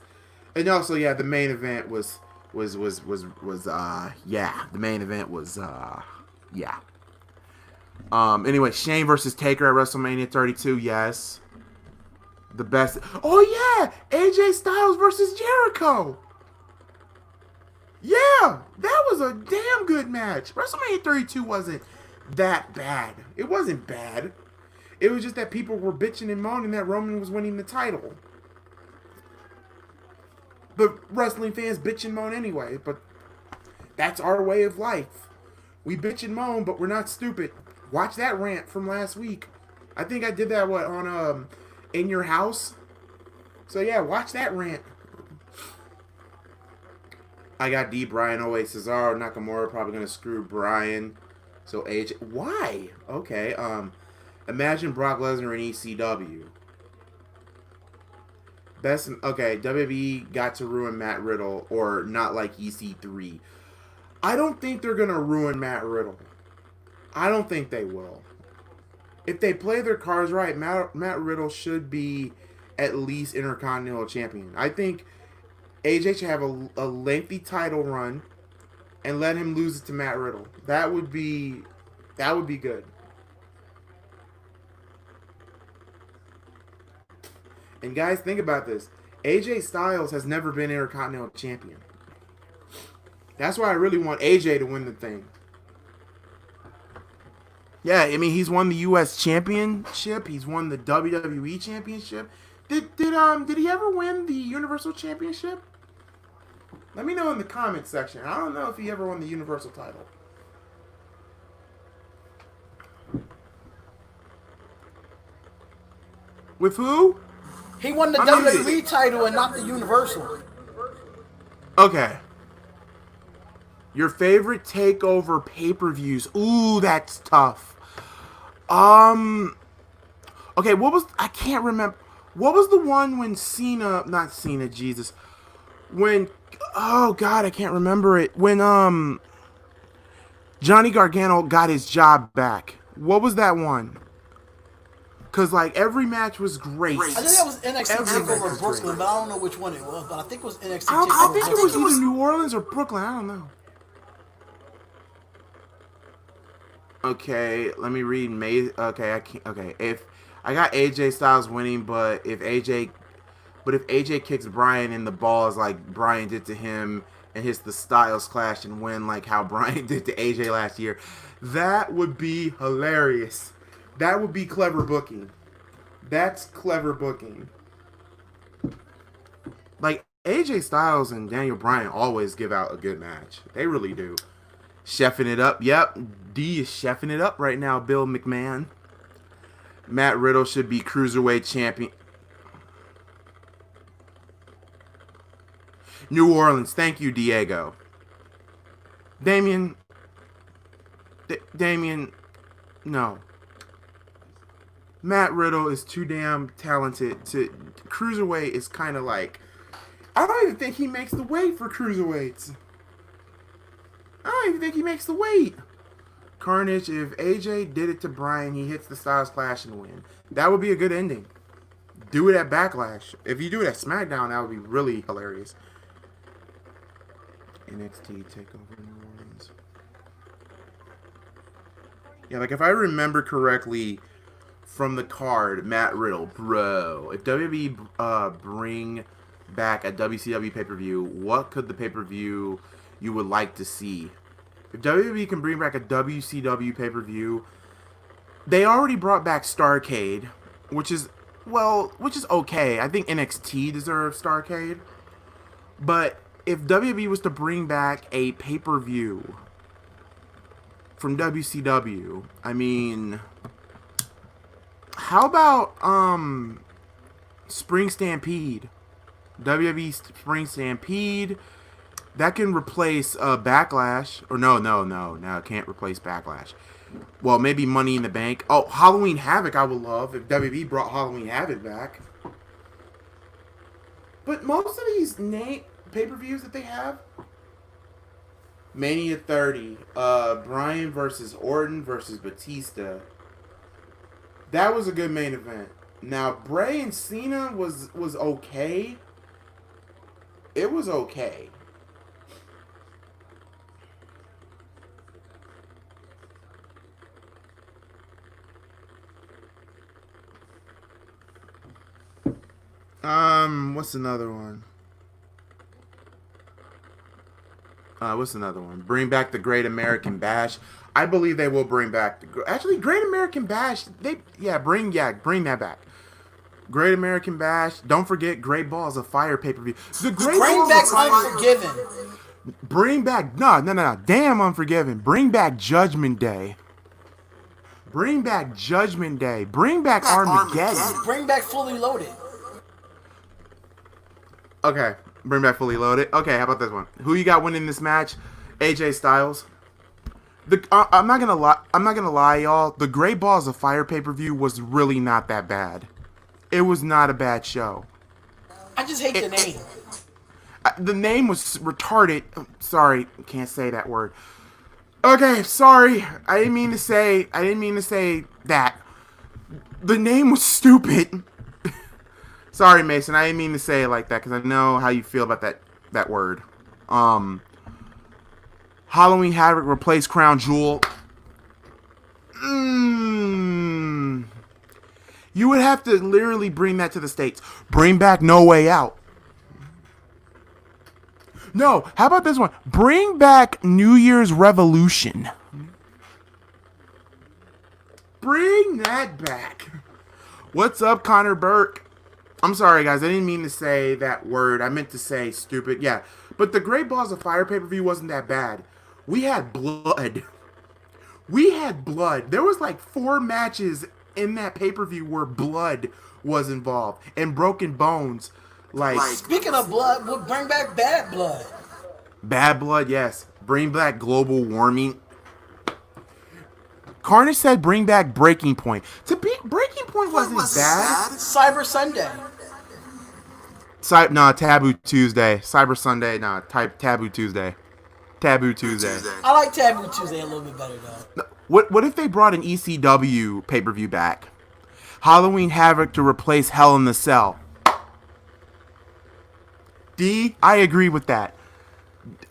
and also, yeah, the main event was yeah, the main event was, yeah. Anyway, Shane versus Taker at WrestleMania 32, yes. The best. Oh, yeah, AJ Styles versus Jericho. Yeah, that was a damn good match. WrestleMania 32 wasn't that bad. It wasn't bad. It was just that people were bitching and moaning that Roman was winning the title. But wrestling fans bitch and moan anyway. But that's our way of life. We bitch and moan, but we're not stupid. Watch that rant from last week. I think I did that, on In Your House? So yeah, watch that rant. I got D. Bryan, oh wait, Cesaro, Nakamura probably gonna screw Bryan. So AJ, why? Okay, imagine Brock Lesnar in ECW. Okay, WWE got to ruin Matt Riddle, or not like EC3. I don't think they're gonna ruin Matt Riddle. I don't think they will. If they play their cards right, Matt Riddle should be at least Intercontinental Champion. I think AJ should have a lengthy title run and let him lose it to Matt Riddle. That would be good. And guys, think about this. AJ Styles has never been Intercontinental Champion. That's why I really want AJ to win the thing. Yeah, I mean, he's won the U.S. Championship. He's won the WWE Championship. Did he ever win the Universal Championship? Let me know in the comments section. I don't know if he ever won the Universal title. With who? He won the WWE title and not the Universal. Okay. Your favorite takeover pay-per-views. Ooh, that's tough. Okay, I can't remember. What was the one when not Cena, Jesus. Oh God, I can't remember it. When, Johnny Gargano got his job back. What was that one? Because, like, every match was great. I think that was NXT TakeOver Brooklyn, but I don't know which one it was. But I think it was NXT TakeOver I think it was either New Orleans or Brooklyn. I don't know. Okay, let me read. Okay, I can't. Okay, if I got AJ Styles winning, but if AJ kicks Bryan in the balls like Bryan did to him and hits the Styles Clash and win like how Bryan did to AJ last year, that would be hilarious. That would be clever booking. That's clever booking. Like, AJ Styles and Daniel Bryan always give out a good match. They really do. Chefing it up. Yep, D is chefing it up right now, Bill McMahon. Matt Riddle should be Cruiserweight Champion. New Orleans. Thank you, Diego. Damien, no. Matt Riddle is too damn talented to... Cruiserweight is kind of like... I don't even think he makes the weight for Cruiserweights. I don't even think he makes the weight. Carnage, if AJ did it to Bryan, he hits the Styles Clash and win. That would be a good ending. Do it at Backlash. If you do it at Smackdown, that would be really hilarious. NXT TakeOver New Orleans. Yeah, like if I remember correctly from the card, Matt Riddle, bro. If WWE bring back a WCW pay-per-view, what could the pay-per-view you would like to see? If WWE can bring back a WCW pay-per-view, they already brought back Starrcade, which is okay. I think NXT deserves Starrcade. But if WWE was to bring back a pay-per-view from WCW, I mean, how about Spring Stampede? WWE Spring Stampede. That can replace Backlash. Or no, it can't replace Backlash. Well, maybe Money in the Bank. Oh, Halloween Havoc I would love if WWE brought Halloween Havoc back. But most of these pay-per-views that they have? Mania 30, Bryan versus Orton versus Batista. That was a good main event. Now, Bray and Cena was okay. It was okay. What's another one? What's another one? Bring back the Great American Bash. I believe they will bring back actually Great American Bash. Bring that back. Great American Bash. Don't forget Great Balls of Fire pay-per-view. Bring back Unforgiven. Bring back no. Damn Unforgiven. Bring back Judgment Day. Bring back Judgment Day. Bring back Armageddon. Bring back Fully Loaded. Okay. Bring back Fully Loaded. Okay, how about this one? Who you got winning this match? AJ Styles. I'm not gonna lie, y'all. The Great Balls of Fire pay-per-view was really not that bad. It was not a bad show. I just hate the name. The name was retarded. Sorry, can't say that word. Okay, sorry. I didn't mean to say that. The name was stupid. Sorry, Mason. I didn't mean to say it like that because I know how you feel about that word. Halloween Havoc replaced Crown Jewel. You would have to literally bring that to the States. Bring back No Way Out. No, how about this one? Bring back New Year's Revolution. Bring that back. What's up, Connor Burke? I'm sorry, guys. I didn't mean to say that word. I meant to say stupid. Yeah. But the Great Balls of Fire pay-per-view wasn't that bad. We had blood. There was like 4 matches in that pay-per-view where blood was involved. And broken bones. Speaking of blood, we'll bring back Bad Blood. Bad Blood, yes. Bring back global warming. Carnage said bring back Breaking Point. Breaking Point wasn't bad. Cyber Sunday. Taboo Tuesday. Cyber Sunday, Taboo Tuesday. Taboo Tuesday. I like Taboo Tuesday a little bit better, though. What if they brought an ECW pay-per-view back? Halloween Havoc to replace Hell in the Cell. I agree with that.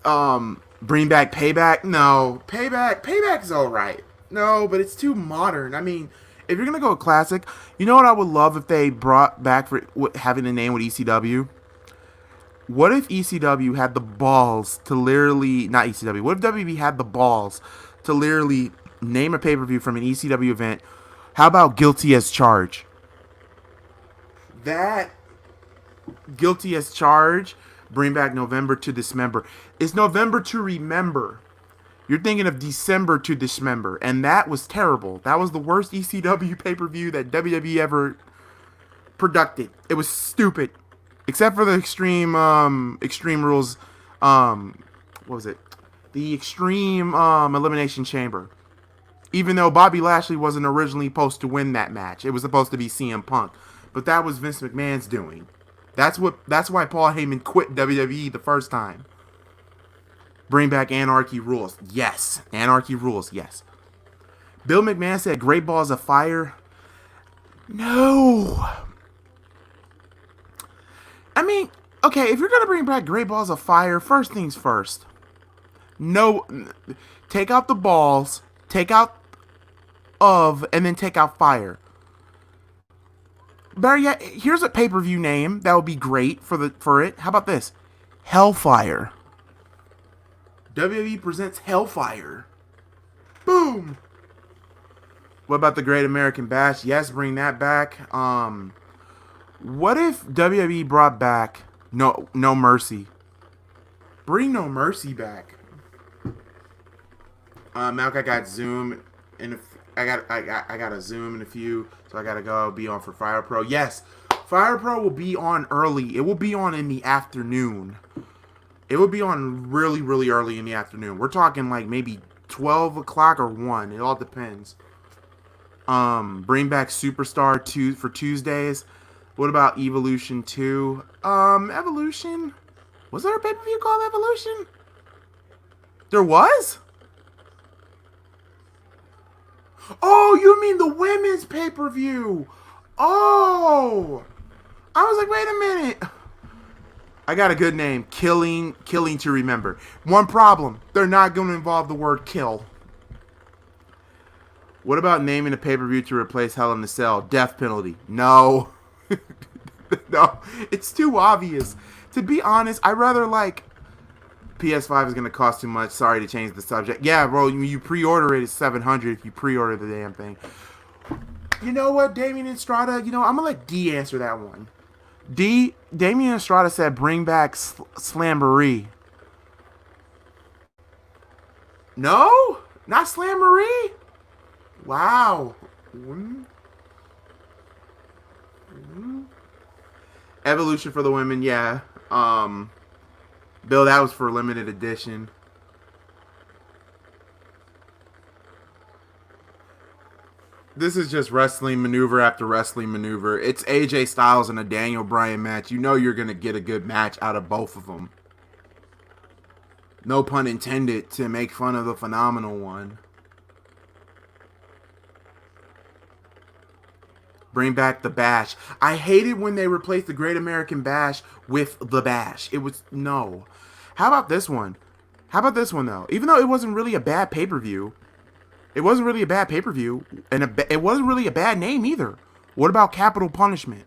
Bring back Payback? No. Payback's alright. No, but it's too modern. I mean, if you're going to go classic, you know what I would love if they brought back for having a name with ECW? What if ECW had the balls to literally, not ECW, what if WB had the balls to literally name a pay-per-view from an ECW event? How about Guilty as Charged? That Guilty as Charged, bring back November to Dismember. It's November to Remember. You're thinking of December to Dismember, and that was terrible. That was the worst ECW pay-per-view that WWE ever produced. It was stupid. Except for the Extreme Rules, what was it? The Extreme Elimination Chamber. Even though Bobby Lashley wasn't originally supposed to win that match. It was supposed to be CM Punk. But that was Vince McMahon's doing. That's why Paul Heyman quit WWE the first time. Bring back Anarchy Rules. Yes. Anarchy Rules. Yes. Bill McMahon said Great Balls of Fire. No. I mean, okay, if you're going to bring back Great Balls of Fire, first things first. No. Take out the balls. Take out of, and then take out fire. Better yet, here's a pay-per-view name that would be great for it. How about this? Hellfire. WWE presents Hellfire. Boom. What about the Great American Bash? Yes, bring that back. What if WWE brought back No Mercy? Bring No Mercy back. Malk, I got Zoom in I got a Zoom in a few, so I gotta go be on for Fire Pro. Yes, Fire Pro will be on early. It will be on in the afternoon. It will be on really, really early in the afternoon. We're talking like maybe 12 o'clock or 1. It all depends. Bring back Superstar 2 for Tuesdays. What about Evolution 2? Evolution? Was there a pay-per-view called Evolution? There was? Oh, you mean the women's pay-per-view? Oh! I was like, wait a minute. I got a good name. Killing to Remember. One problem. They're not going to involve the word kill. What about naming a pay-per-view to replace Hell in a Cell? Death Penalty. No. No. It's too obvious. To be honest, I rather like... PS5 is going to cost too much. Sorry to change the subject. Yeah, bro, you pre-order it, it's $700 if you pre-order the damn thing. You know what, Damien Estrada? You know, I'm going to let D answer that one. Damien Estrada said bring back Slamboree. No? Not Slamboree? Wow. Evolution for the women, yeah. Bill, that was for limited edition. This is just wrestling maneuver after wrestling maneuver. It's AJ Styles and a Daniel Bryan match. You know you're going to get a good match out of both of them. No pun intended, to make fun of the phenomenal one. Bring back the Bash. I hated when they replaced the Great American Bash with the Bash. It was, no. How about this one? How about this one, though? Even though it wasn't really a bad pay-per-view, it wasn't really a bad pay-per-view, and it wasn't really a bad name either. What about Capital Punishment?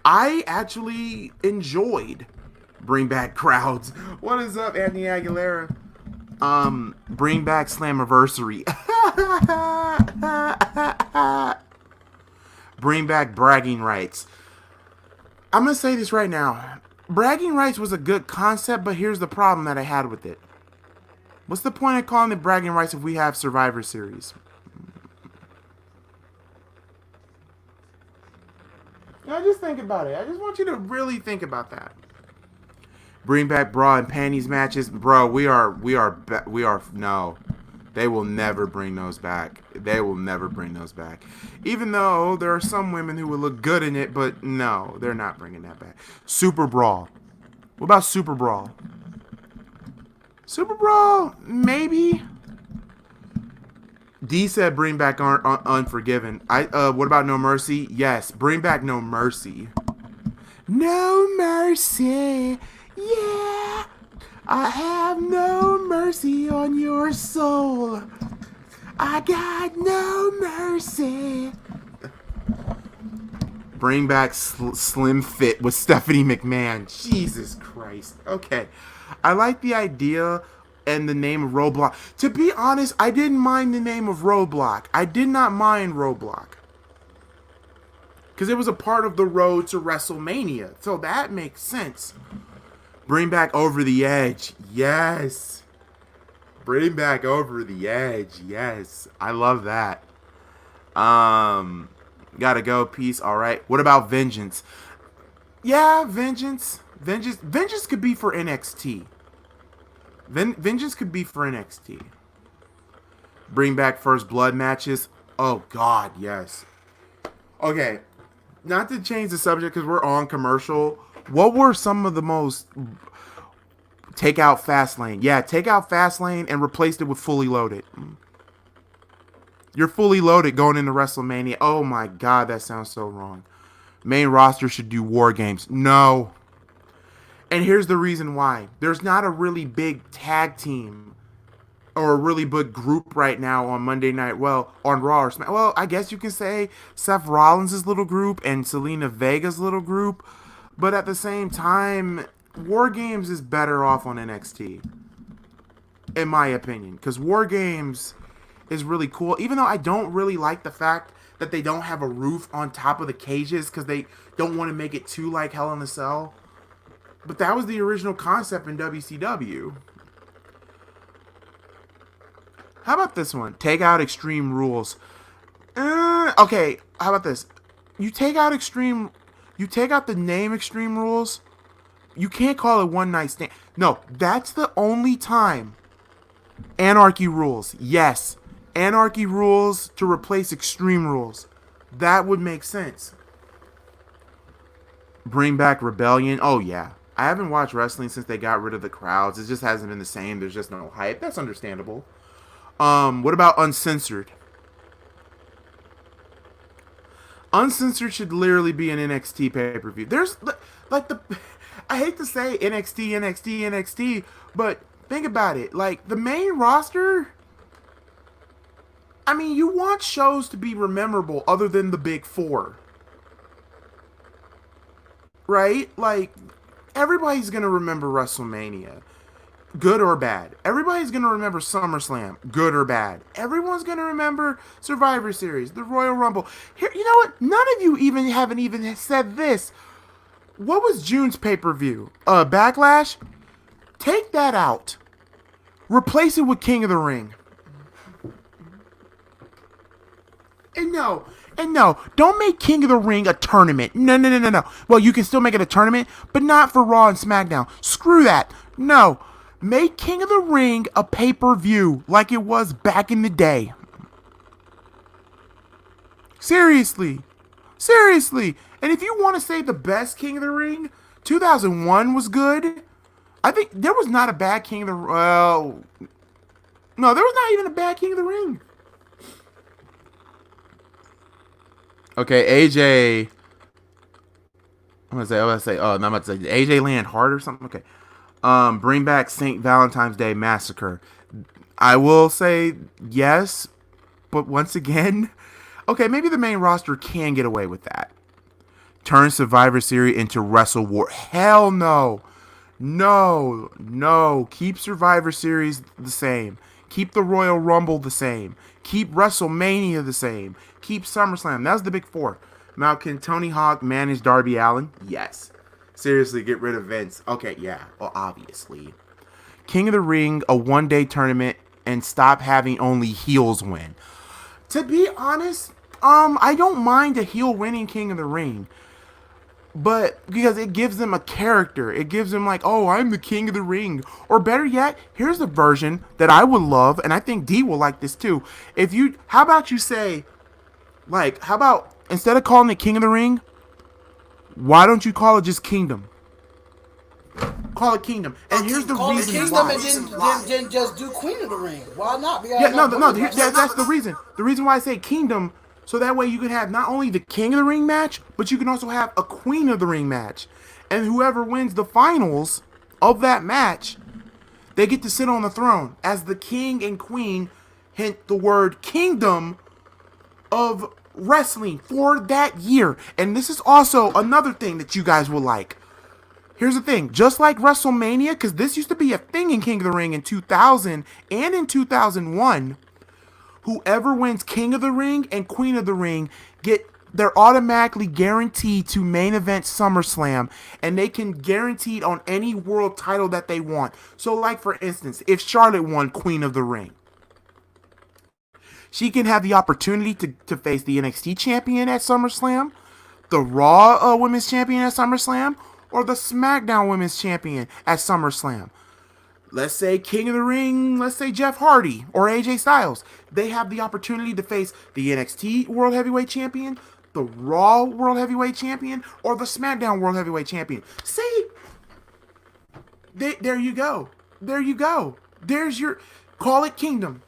I actually enjoyed Bring Back Crowds. What is up, Anthony Aguilera? Bring Back Slammiversary. Bring back Bragging Rights. I'm going to say this right now. Bragging Rights was a good concept, but here's the problem that I had with it. What's the point of calling it Bragging Rights if we have Survivor Series? Now just think about it. I just want you to really think about that. Bring back bra and panties matches. Bro, no. They will never bring those back. They will never bring those back. Even though there are some women who would look good in it, but no, they're not bringing that back. Super Brawl. What about Super Brawl? Super Brawl, maybe. D said bring back Unforgiven. What about No Mercy? Yes, bring back No Mercy. No mercy, yeah. I have no mercy on your soul. I got no mercy. Bring back Slim Fit with Stephanie McMahon. Jesus Christ. Okay. I like the idea and the name of Roadblock. To be honest, I didn't mind the name of Roadblock. I did not mind Roadblock. Because it was a part of the road to WrestleMania. So that makes sense. Bring back Over the Edge. Yes. Bring back Over the Edge. Yes. I love that. Gotta go. Peace. All right. What about Vengeance? Yeah, Vengeance. Vengeance could be for NXT. Vengeance could be for NXT. Bring back First Blood matches. Oh, God. Yes. Okay. Not to change the subject because we're on commercial. What were some of the most... Take out Fastlane. Yeah, take out Fastlane and replaced it with Fully Loaded. You're Fully Loaded going into WrestleMania. Oh my God, that sounds so wrong. Main roster should do War Games. No. And here's the reason why. There's not a really big tag team or a really big group right now on Monday Night. Well, on Raw or Smack. Well, I guess you can say Seth Rollins' little group and Selena Vega's little group. But at the same time, War Games is better off on NXT, in my opinion. Because War Games is really cool. Even though I don't really like the fact that they don't have a roof on top of the cages because they don't want to make it too like Hell in a Cell. But that was the original concept in WCW. How about this one? Take out Extreme Rules. Okay, how about this? You take out the name Extreme Rules. You can't call it One Night Stand. No, that's the only time. Anarchy Rules. Yes. Anarchy Rules to replace Extreme Rules. That would make sense. Bring back Rebellion. Oh, yeah. I haven't watched wrestling since they got rid of the crowds. It just hasn't been the same. There's just no hype. That's understandable. What about uncensored? Uncensored should literally be an NXT pay-per-view. There's like the I hate to say NXT, but think about it. Like the main roster, I mean, you want shows to be memorable other than the big four. Right? Like everybody's going to remember WrestleMania, good or bad. Everybody's going to remember SummerSlam, good or bad. Everyone's going to remember Survivor Series, the Royal Rumble. Here, you know what? None of you haven't even said this. What was June's pay-per-view? Backlash? Take that out. Replace it with King of the Ring. And no, don't make King of the Ring a tournament. No. Well, you can still make it a tournament, but not for Raw and SmackDown. Screw that. No. Make King of the Ring a pay-per-view like it was back in the day. Seriously. And if you want to say the best King of the Ring, 2001 was good. I think there was not a bad King of the Ring. Well, no, there was not even a bad King of the Ring. Okay, AJ. I'm about to say, AJ Land Hart or something. Okay. Bring back St. Valentine's Day Massacre. I will say yes, but once again, okay, maybe the main roster can get away with that. Turn Survivor Series into Wrestle War. Hell no. No. Keep Survivor Series the same. Keep the Royal Rumble the same. Keep WrestleMania the same. Keep SummerSlam. That was the big four. Now, can Tony Hawk manage Darby Allin? Yes. Seriously, get rid of Vince. Okay, yeah. Well, obviously. King of the Ring, a one-day tournament, and stop having only heels win. To be honest, I don't mind a heel winning King of the Ring. But because it gives them a character. It gives them like, oh, I'm the King of the Ring. Or better yet, here's a version that I would love, and I think D will like this too. How about you say, like, how about instead of calling it King of the Ring, why don't you call it just Kingdom? Call it Kingdom. And here's the reason why. And then just do Queen of the Ring. Why not? That's the reason. The reason why I say Kingdom, so that way you can have not only the King of the Ring match, but you can also have a Queen of the Ring match. And whoever wins the finals of that match, they get to sit on the throne as the King and Queen, hint the word Kingdom of wrestling for that year. And this is also another thing that you guys will like. Here's the thing, just like WrestleMania, because this used to be a thing in King of the Ring in 2000 and in 2001, whoever wins King of the Ring and Queen of the Ring they're automatically guaranteed to main event SummerSlam, and they can guarantee it on any world title that they want. So like for instance, if Charlotte won Queen of the Ring, she can have the opportunity to face the NXT champion at SummerSlam, the Raw Women's Champion at SummerSlam, or the SmackDown Women's Champion at SummerSlam. Let's say King of the Ring, let's say Jeff Hardy or AJ Styles. They have the opportunity to face the NXT World Heavyweight Champion, the Raw World Heavyweight Champion, or the SmackDown World Heavyweight Champion. See? There you go. There's your... Call it Kingdom.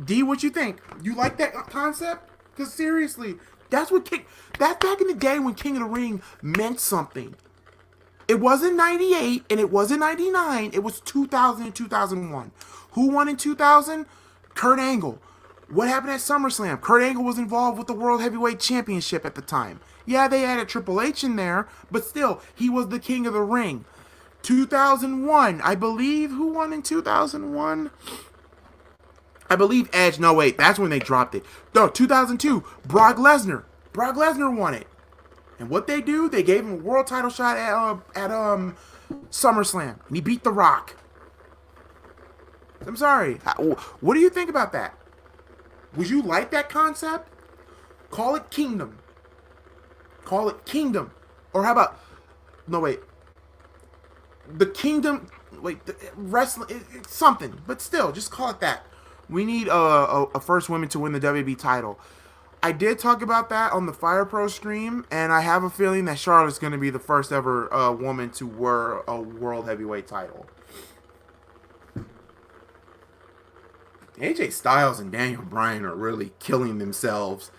D, what you think? You like that concept? Because seriously, that's back in the day when King of the Ring meant something. It wasn't 98 and it wasn't 99. It was 2000 and 2001. Who won in 2000? Kurt Angle. What happened at SummerSlam? Kurt Angle was involved with the World Heavyweight Championship at the time. Yeah, they added Triple H in there, but still, he was the King of the Ring. 2001, I believe, who won in 2001? I believe Edge. No, wait, that's when they dropped it. No, 2002, Brock Lesnar. Brock Lesnar won it. And what they do, they gave him a world title shot at SummerSlam. And he beat The Rock. I'm sorry. What do you think about that? Would you like that concept? Call it Kingdom. Call it Kingdom. Or how about... No, wait. The Kingdom... Wait, wrestling... It's something. But still, just call it that. We need a first woman to win the WWE title. I did talk about that on the Fire Pro stream, and I have a feeling that Charlotte's going to be the first ever woman to wear a world heavyweight title. AJ Styles and Daniel Bryan are really killing themselves.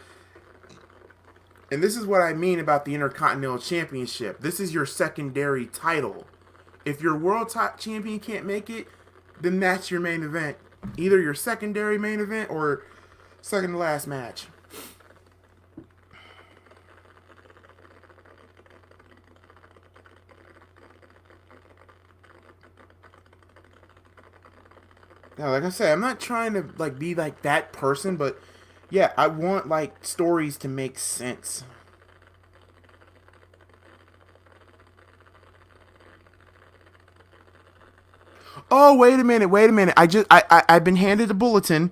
And this is what I mean about the Intercontinental Championship. This is your secondary title. If your world top champion can't make it, then that's your main event. Either your secondary main event or second to last match. Now, like I said, I'm not trying to like be like that person, but yeah, I want like stories to make sense. Oh, wait a minute. I've been handed a bulletin.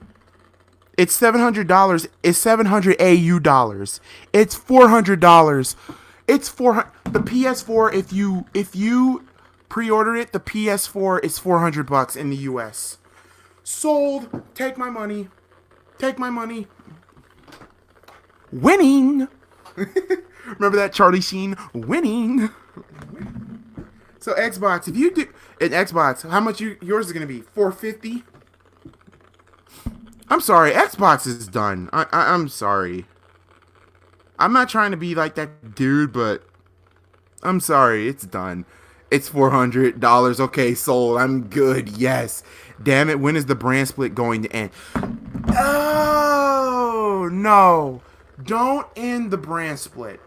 It's $700. It's 700 AU dollars. It's $400. It's 400. The PS4. If you pre-order it, the PS4 is $400 in the US. Sold. Take my money. Take my money. Winning. Remember that Charlie Sheen? Winning. So Xbox, if you do an Xbox, how much yours is gonna be? $450. I'm sorry, Xbox is done. I'm sorry. I'm not trying to be like that dude, but I'm sorry, it's done. It's $400. Okay, sold. I'm good. Yes. Damn it. When is the brand split going to end? Oh no! Don't end the brand split.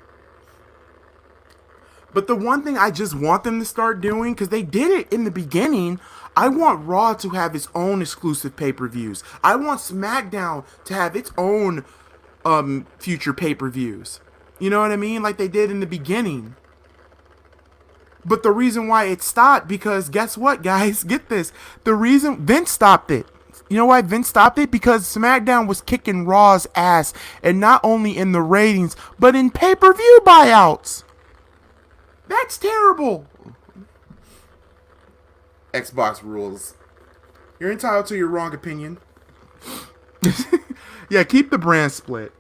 But the one thing I just want them to start doing, because they did it in the beginning, I want Raw to have its own exclusive pay-per-views. I want SmackDown to have its own future pay-per-views. You know what I mean? Like they did in the beginning. But the reason why it stopped, because guess what, guys? Get this. The reason Vince stopped it. You know why Vince stopped it? Because SmackDown was kicking Raw's ass, and not only in the ratings, but in pay-per-view buyouts. That's terrible. Xbox rules. You're entitled to your wrong opinion. Yeah, keep the brand split.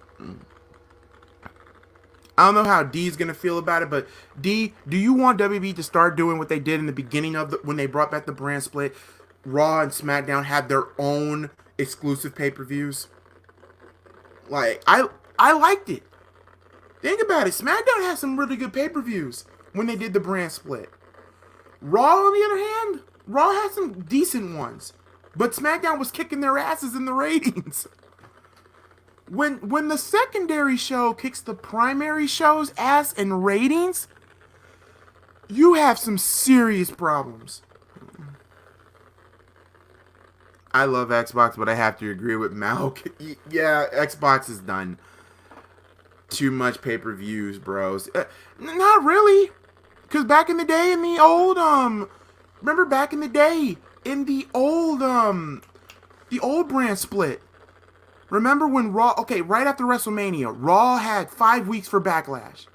I don't know how D's gonna feel about it, but D, do you want WB to start doing what they did in the beginning of when they brought back the brand split? Raw and SmackDown had their own exclusive pay-per-views. Like I liked it. Think about it. SmackDown had some really good pay-per-views when they did the brand split. Raw, on the other hand, Raw had some decent ones, but SmackDown was kicking their asses in the ratings. When the secondary show kicks the primary show's ass in ratings, you have some serious problems. I love Xbox, but I have to agree with Malc. Yeah, Xbox is done. Too much pay-per-views, bros. Not really. Because back in the day, in the old, remember back in the day, in the old brand split. Remember when Raw, okay, right after WrestleMania, Raw had 5 weeks for Backlash.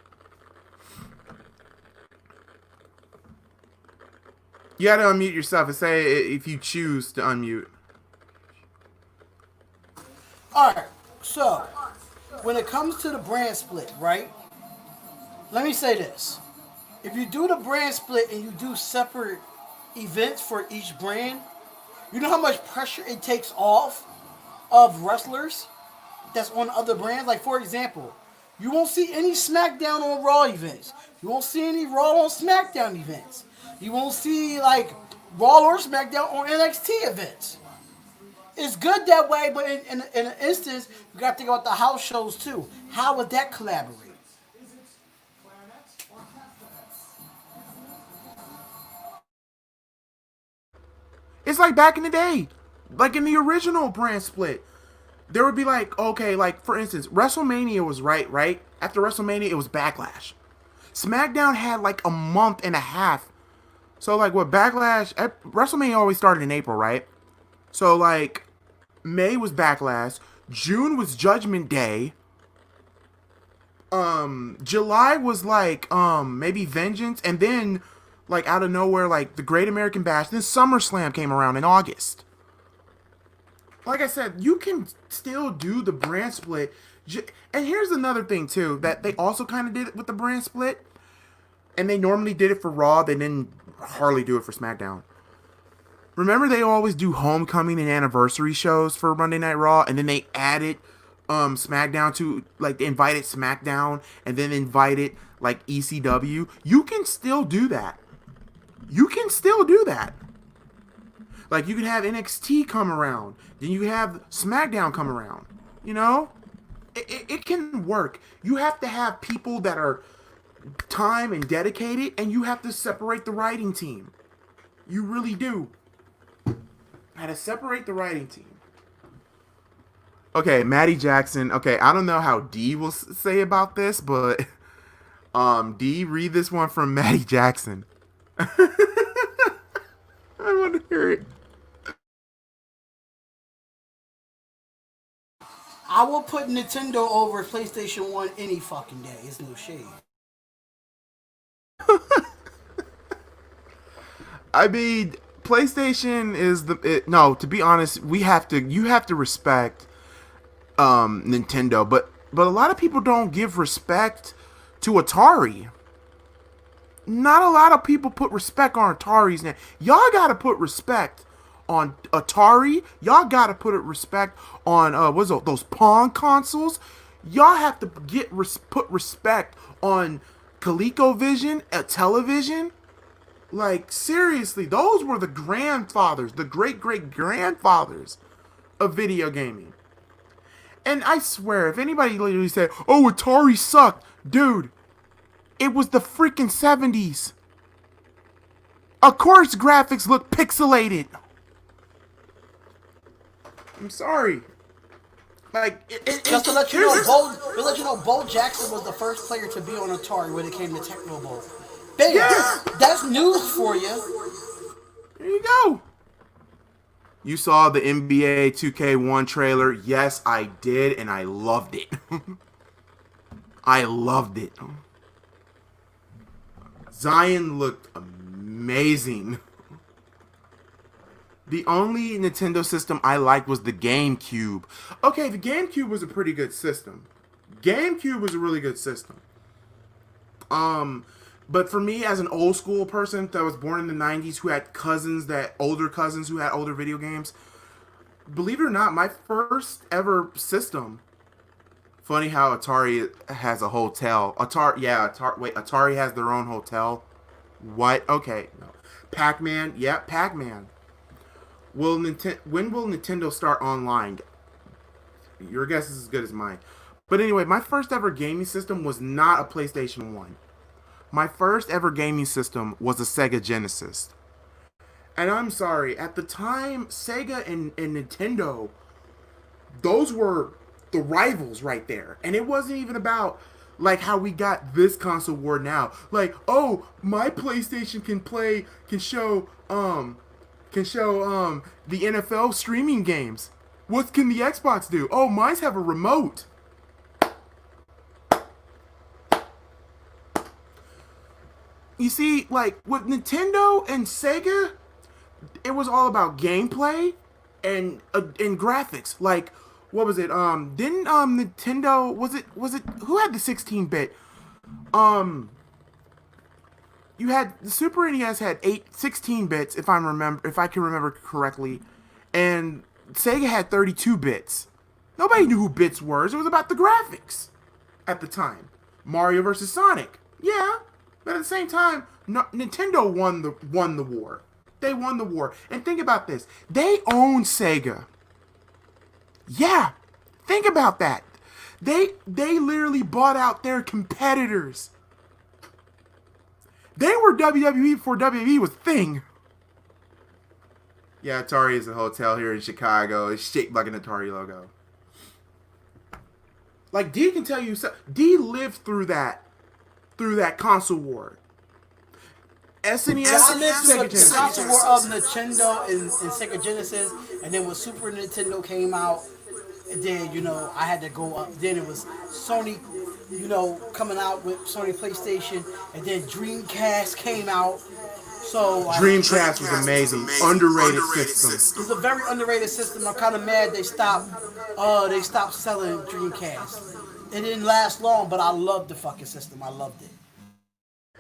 You gotta unmute yourself and say if you choose to unmute. Alright, so, when it comes to the brand split, right? Let me say this. If you do the brand split and you do separate events for each brand, you know how much pressure it takes off of wrestlers that's on other brands? Like, for example, you won't see any SmackDown on Raw events. You won't see any Raw on SmackDown events. You won't see, like, Raw or SmackDown on NXT events. It's good that way, but in an instance, you got to think about the house shows, too. How would that collaborate? It's like back in the day. Like in the original brand split. There would be like, okay, like for instance, WrestleMania was right? After WrestleMania, it was Backlash. SmackDown had like a month and a half. So like what Backlash, WrestleMania always started in April, right? So like May was Backlash. June was Judgment Day. July was like maybe Vengeance, and then like out of nowhere like the Great American Bash. Then SummerSlam came around in August. like I said, you can still do the brand split. And here's another thing too that they also kind of did it with the brand split, and they normally did it for Raw. They didn't hardly do it for SmackDown. Remember, they always do homecoming and anniversary shows for Monday Night Raw, and then they added SmackDown to, like, they invited SmackDown and then invited like ECW. You can still do that. You can still do that. Like, you can have NXT come around, then you can have SmackDown come around. You know, it can work. You have to have people that are time and dedicated, and you have to separate the writing team. You really do. How to separate the writing team. Okay, Maddie Jackson. Okay, I don't know how D will say about this, but D, read this one from Maddie Jackson. I want to hear it. I will put Nintendo over PlayStation 1 any fucking day. It's no shade. I mean, PlayStation is no. To be honest, you have to respect Nintendo, but a lot of people don't give respect to Atari. Not a lot of people put respect on Atari's name. Y'all gotta put respect on Atari. Y'all gotta put respect on what's those Pong consoles. Y'all have to put respect on ColecoVision, a television. Like, seriously, those were the grandfathers, the great-great-grandfathers of video gaming. And I swear, if anybody literally said, oh, Atari sucked, dude, it was the freaking 70s. Of course graphics look pixelated. I'm sorry. Like, just to let you know, Bo Jackson was the first player to be on Atari when it came to Techno Bowl. Bam! Yeah. That's news for you. There you go. You saw the NBA 2K1 trailer. Yes, I did, and I loved it. I loved it. Zion looked amazing. The only Nintendo system I liked was the GameCube. Okay, the GameCube was a pretty good system. GameCube was a really good system. But for me, as an old school person that was born in the 90s who had older cousins who had older video games, believe it or not, my first ever system, funny how Atari has a hotel. Atari has their own hotel. What? Okay. No. Pac-Man. Yeah, Pac-Man. When will Nintendo start online? Your guess is as good as mine. But anyway, my first ever gaming system was not a PlayStation 1. My first ever gaming system was a Sega Genesis. And I'm sorry, at the time, Sega and Nintendo, those were the rivals right there. And it wasn't even about like how we got this console war now. Like, oh, my PlayStation can show the NFL streaming games. What can the Xbox do? Oh, mine's have a remote. You see, like, with Nintendo and Sega, it was all about gameplay and graphics. Like, what was it? Didn't Nintendo was it who had the 16-bit? You had the Super NES had 16 bits if I can remember correctly, and Sega had 32 bits. Nobody knew who bits were. It was about the graphics at the time. Mario versus Sonic. Yeah. But at the same time, Nintendo won the war. They won the war. And think about this. They own Sega. Yeah. Think about that. They literally bought out their competitors. They were WWE before WWE was a thing. Yeah, Atari is a hotel here in Chicago. It's shaped like an Atari logo. Like, D can tell you, D lived through that console war. SNES, the console war of Nintendo and Sega Genesis, and then when Super Nintendo came out, and then I had to go up. Then it was Sony, coming out with Sony PlayStation, and then Dreamcast came out. So like, Dreamcast was amazing. Underrated system. it's a very underrated system. I'm kind of mad they stopped. They stopped selling Dreamcast. It didn't last long, but I loved the fucking system. I loved it.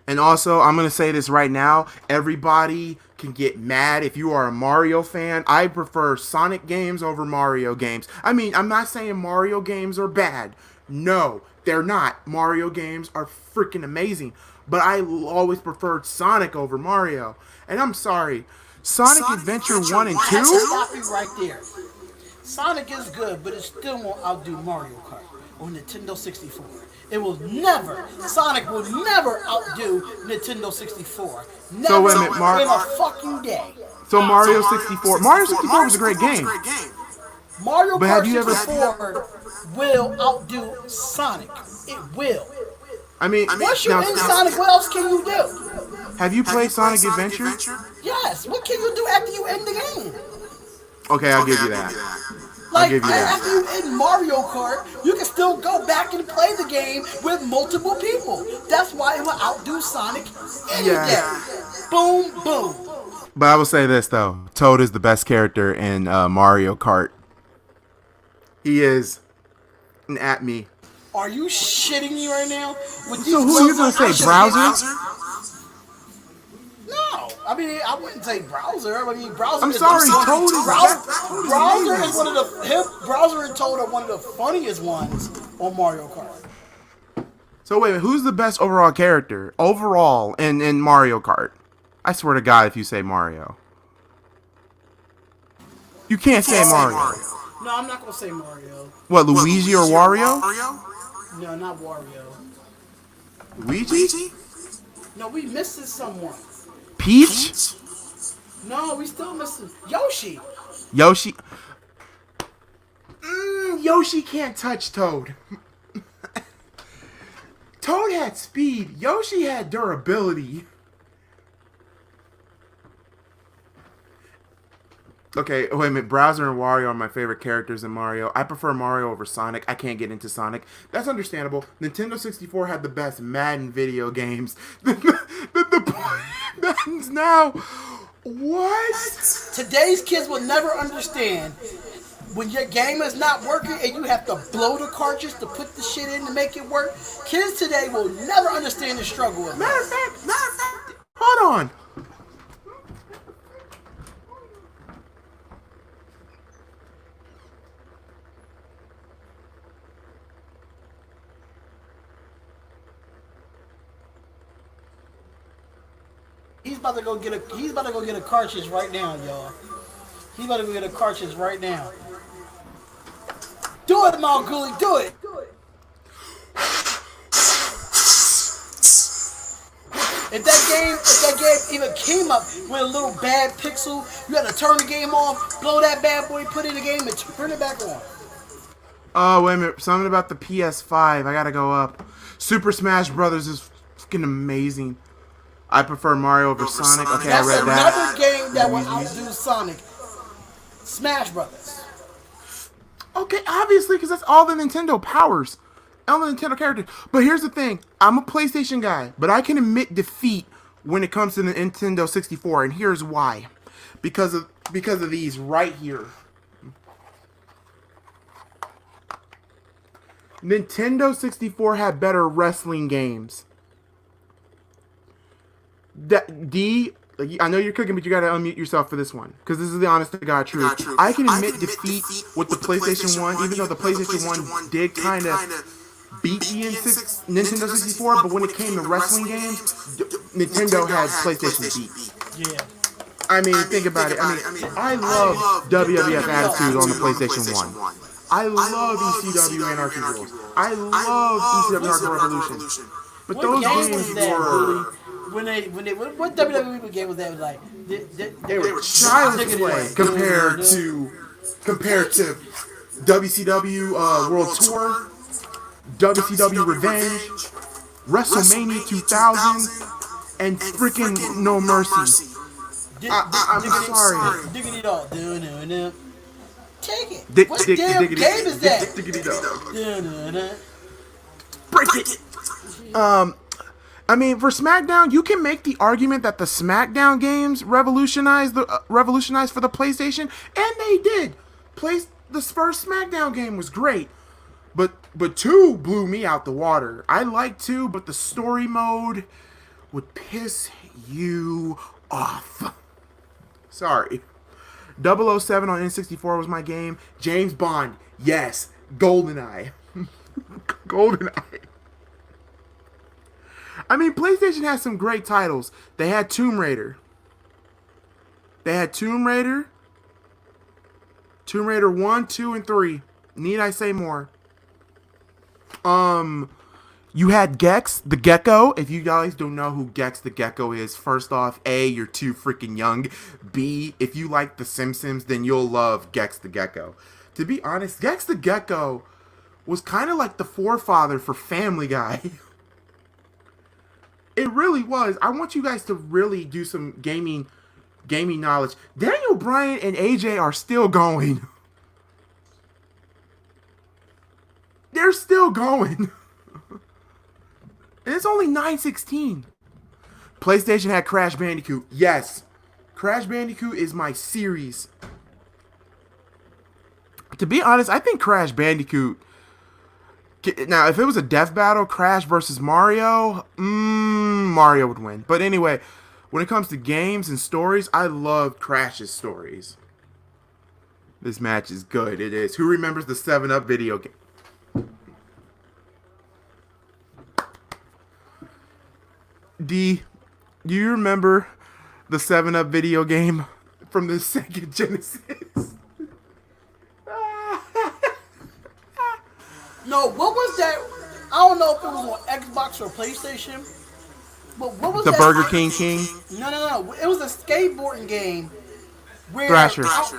And also, I'm going to say this right now. Everybody can get mad if you are a Mario fan. I prefer Sonic games over Mario games. I mean, I'm not saying Mario games are bad. No, they're not. Mario games are freaking amazing. But I always preferred Sonic over Mario. And I'm sorry. Sonic Adventure 1 and 2? Stop you right there. Sonic is good, but it still won't outdo Mario Kart or Nintendo 64. It will never, Sonic will never outdo Nintendo 64. Never So wait a minute, in a fucking day. So Mario 64. Mario 64 was a great game. Mario But Kart have you ever- 64 will outdo Sonic. It will. I mean, Once you're in Sonic, what else can you do? have you played Sonic Adventure? Yes, what can you do after you end the game? Okay, I'll give you that. Like, give you that. after you end Mario Kart, you can still go back and play the game with multiple people. That's why it will outdo Sonic any day. Boom, boom. But I will say this, though. Toad is the best character in Mario Kart. He is an at me. Are you shitting me right now? With So who are you going to say, Browser? No, I mean I wouldn't say Browser. I mean Browser. I'm is sorry, the Toad is Browser is one of the Browser and Toad are one of the funniest ones on Mario Kart. So wait, who's the best overall character? Overall in Mario Kart? I swear to God if you say Mario. You can't say Mario. No, I'm not gonna say Mario. What, Luigi or Wario? No, not Wario. Luigi? No, we missing someone. Peach? No, we still missing Yoshi. Yoshi? Yoshi can't touch Toad. Toad had speed. Yoshi had durability. Okay, wait a minute. Bowser and Wario are my favorite characters in Mario. I prefer Mario over Sonic. I can't get into Sonic. That's understandable. Nintendo 64 had the best Madden video games. The Madden's now. What? Today's kids will never understand when your game is not working and you have to blow the cartridge to put the shit in to make it work. Kids today will never understand the struggle of Matter of fact, hold on. He's about to go get a cartridge right now, y'all. He's about to go get a cartridge right now. Do it, MalcGoolie, do it. If that game even came up with a little bad pixel, you had to turn the game off, blow that bad boy, put it in the game, and turn it back on. Oh, wait a minute. Something about the PS5. I gotta go up. Super Smash Brothers is fucking amazing. I prefer Mario over Sonic. Okay, I read that. That's another game that will outdo Sonic. Smash Brothers. Okay, obviously, because that's all the Nintendo powers. All the Nintendo characters. But here's the thing. I'm a PlayStation guy, but I can admit defeat when it comes to the Nintendo 64, and here's why. Because of these right here. Nintendo 64 had better wrestling games. I know you're cooking, but you gotta unmute yourself for this one, because this is the honest to God truth. I can admit defeat with the PlayStation 1, even though the PlayStation 1 did kind of beat the Nintendo 64, but when it came to wrestling games, Nintendo had PlayStation beat. Yeah. I mean, think about it. I love WWF Attitude on the PlayStation 1. I love ECW Anarchy Rules. I love ECW Hardcore Revolution. But those games were... What WWE game was that? Was like they were child's play compared to WCW World Tour, WCW Revenge, WrestleMania 2000, and freaking No Mercy. I'm sorry. Diggity dog. Take it. What damn game is that? Break it. I mean, for SmackDown, you can make the argument that the SmackDown games revolutionized for the PlayStation, and they did. The first SmackDown game was great, but 2 blew me out the water. I like 2, but the story mode would piss you off. Sorry. 007 on N64 was my game. James Bond, yes. GoldenEye. GoldenEye. I mean, PlayStation has some great titles. They had Tomb Raider. Tomb Raider 1, 2, and 3. Need I say more? You had Gex the Gecko. If you guys don't know who Gex the Gecko is, first off, A, you're too freaking young. B, if you like The Simpsons, then you'll love Gex the Gecko. To be honest, Gex the Gecko was kind of like the forefather for Family Guy. It really was. I want you guys to really do some gaming knowledge. Daniel Bryan and AJ are still going. They're still going. And it's only 9/16. PlayStation had Crash Bandicoot. Yes. Crash Bandicoot is my series. To be honest, I think Crash Bandicoot... Now, if it was a death battle, Crash versus Mario, Mario would win. But anyway, when it comes to games and stories, I love Crash's stories. This match is good. It is. Who remembers the 7-Up video game? D, do you remember the 7-Up video game from the Sega Genesis? No, what was that? I don't know if it was on Xbox or PlayStation. But what was the that? Burger King King? No. It was a skateboarding game where Thrasher. I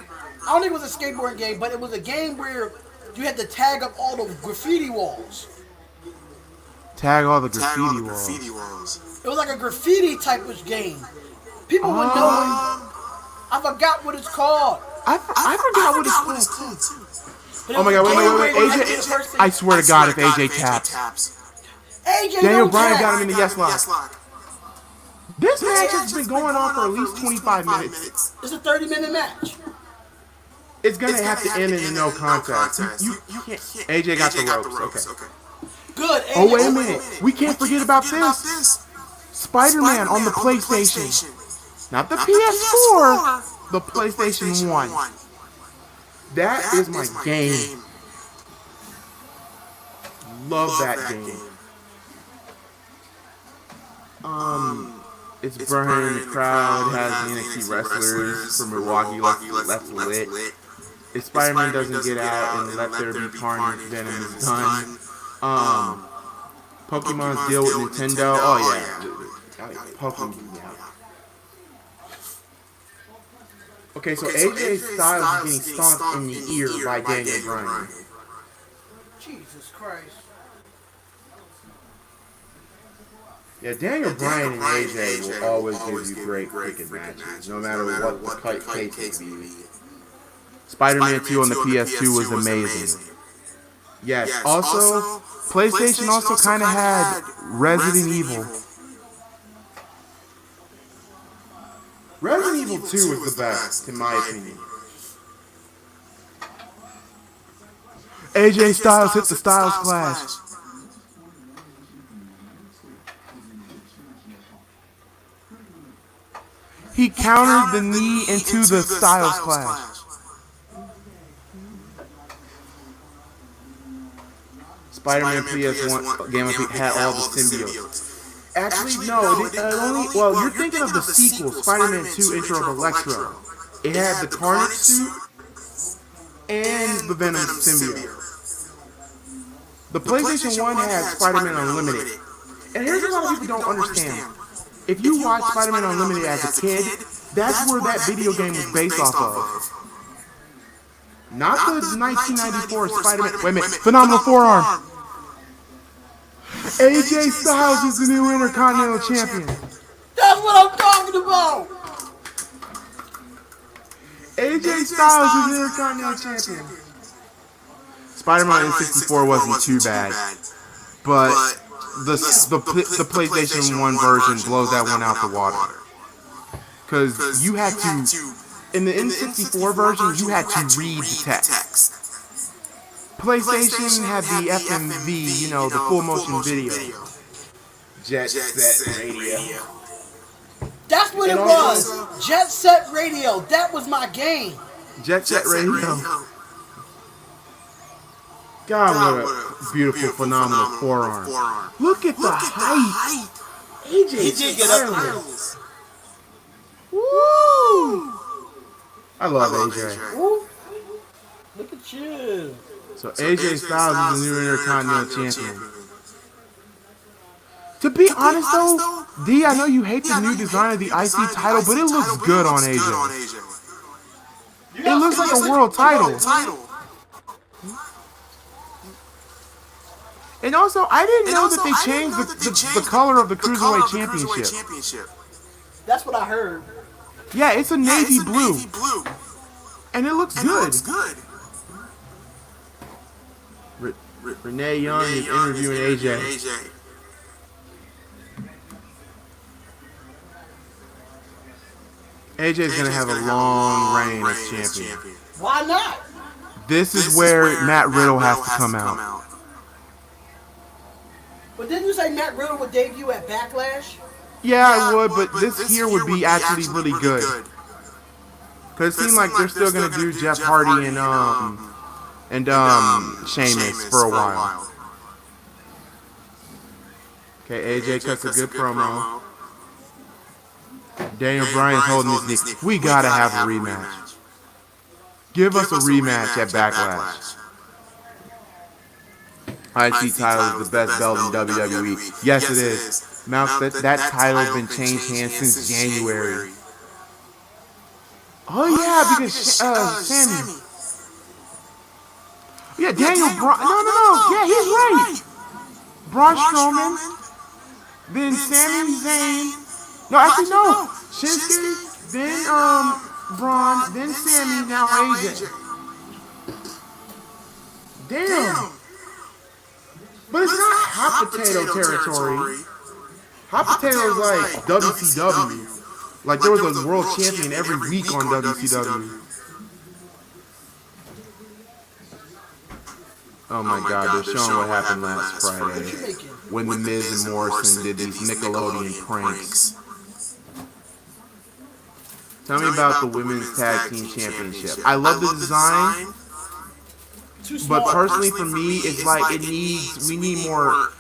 don't think it was a skateboarding game, but it was a game where you had to tag up all the graffiti walls. Tag all the graffiti walls. It was like a graffiti type of game. People would know it. I forgot what it's called. I forgot what it's called too. Oh my god, wait. AJ, I swear to God, if AJ taps. Daniel Bryan got him in the yes lock. This match has been going on for at least 25 minutes. It's a 30-minute match. It's gonna have to end in a no contest. You can't. AJ got the ropes. Okay. Good. AJ. Oh, wait a minute. We can't forget about this. Spider-Man on the PlayStation. Not the PS4. The PlayStation 1. That is my game. Love that game. It's burning in the crowd. Has NXT wrestlers from Milwaukee left lit. If Spider-Man doesn't get out and let there be carnage, Venom is done. Pokemon's deal with Nintendo. Oh yeah. Pokemon. Yeah. Okay, so AJ Styles is getting stomped in the ear by Daniel Bryan. Jesus Christ. Yeah, Daniel Bryan and AJ will always give you great freaking matches, no matter what the case may be. Spider-Man 2 on the PS2 was amazing. Yes, also, PlayStation also kind of had Resident Evil. Resident Evil 2 is the best, in my opinion. AJ Styles hit the Styles Clash. He countered the knee into the Styles Clash. Spider-Man PS1 game had all the symbiotes. Actually, no. You're thinking of the sequel, Spider-Man 2 Intro of Electro. It had the Carnage suit and the Venom symbiote. The PlayStation 1 had Spider-Man Unlimited. And here's what a lot of people don't understand. If you watch Spider-Man Unlimited as a kid, that's where that video game was based off of. Not the 1994 Spider-Man. Wait a minute. Phenomenal Forearm. AJ Styles is the new Intercontinental Champion. That's what I'm talking about. AJ Styles is the Intercontinental Champion. Spider-Man in 64 wasn't too bad, but the PlayStation 1 version blows that one out the water. Because you had to, in the N64 version, you had to read the text. PlayStation had the FMV, you know, the full motion video. Jet Set Radio. That's what it was. Jet Set Radio. That was my game. Jet Set Radio. God, what a beautiful, phenomenal forearm. Look at the height. AJ did get up there. Woo! I love AJ. Ooh. Look at you. So AJ Styles is the new Intercontinental Champion. To be honest though, D, I know you hate the new design of the IC title, but it looks good on AJ. It looks like a world title. And also, I didn't know that they changed the color of the Cruiserweight Championship. That's what I heard. Yeah, it's a navy blue. And it looks good. Renee Young is interviewing AJ. AJ's gonna have a long reign as champion. Why not? This is where Matt Riddle has to come out. But didn't you say Matt Riddle would debut at Backlash? Yeah, I would, but this here would be actually really good. Cause it seems like they're still gonna do Jeff Hardy and Sheamus for a while. Okay, AJ cuts a good promo. Daniel Bryan's holding his knee. We gotta have a rematch. Give us a rematch at Backlash. IC title is the best belt in WWE. Yes, it is. Mouse, that title has been changed hands since January. Oh yeah, because Sammy. Yeah, Daniel Bryan. No. Yeah, he's right. Braun Strowman. Then Sami Zayn. No, actually no. Shinsuke. Then Braun. Then Sammy. Now AJ. Damn. But it's not hot potato territory. Hot potato is like WCW. Like there was a world champion every week on WCW. Oh my God, they're showing what happened last Friday when The Miz and Morrison did these Nickelodeon pranks. Tell me about the Women's Tag Team Championship. I love the design, but personally for me, it's like we need more.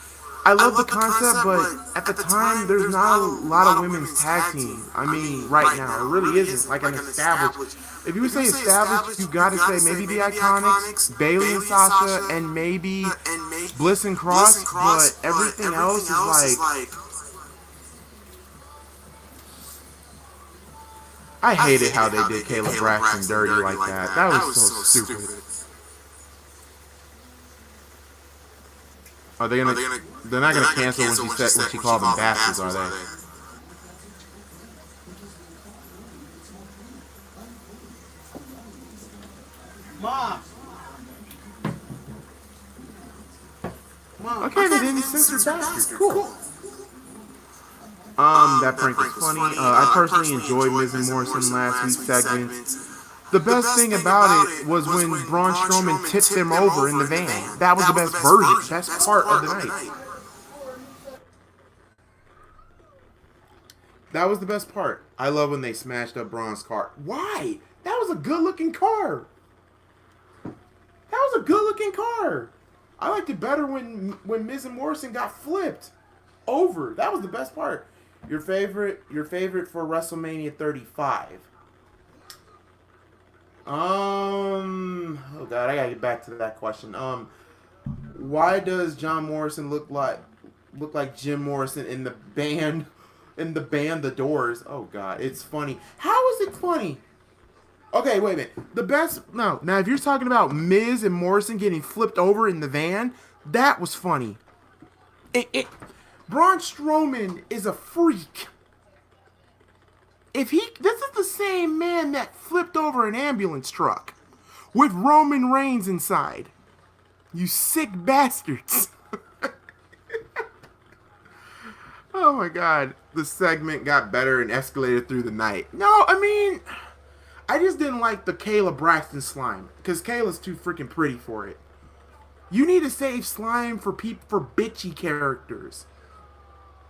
I love the concept, but at the time, there's not a lot of women's tag teams. I mean, right now, it really isn't like an established. If you would say established, you gotta say maybe the Iconics, Bayley and Sasha, and maybe Bliss and Cross, but everything else is like. I hated how they did Caleb Braxton dirty like that. That was so stupid. Are they gonna? They're not gonna cancel when she called them bastards, are they? Mom. Okay, they didn't censor bastards. Cool. That prank was funny. I personally enjoyed Miz and Morrison last week's segments. The best thing about it was when Braun Strowman tipped them over in the van. That was the best version, best part of the night. That was the best part. I love when they smashed up Braun's car. Why? That was a good-looking car. That was a good-looking car. I liked it better when Miz and Morrison got flipped over. That was the best part. Your favorite for WrestleMania 35. Oh God, I gotta get back to that question. Why does John Morrison look like Jim Morrison in the band The Doors? Oh God, it's funny. How is it funny? Okay, wait a minute. Now if you're talking about Miz and Morrison getting flipped over in the van, that was funny. Braun Strowman is a freak. This is the same man that flipped over an ambulance truck with Roman Reigns inside. You sick bastards. Oh my god. The segment got better and escalated through the night. No, I mean, I just didn't like the Kayla Braxton slime. Because Kayla's too freaking pretty for it. You need to save slime for for bitchy characters.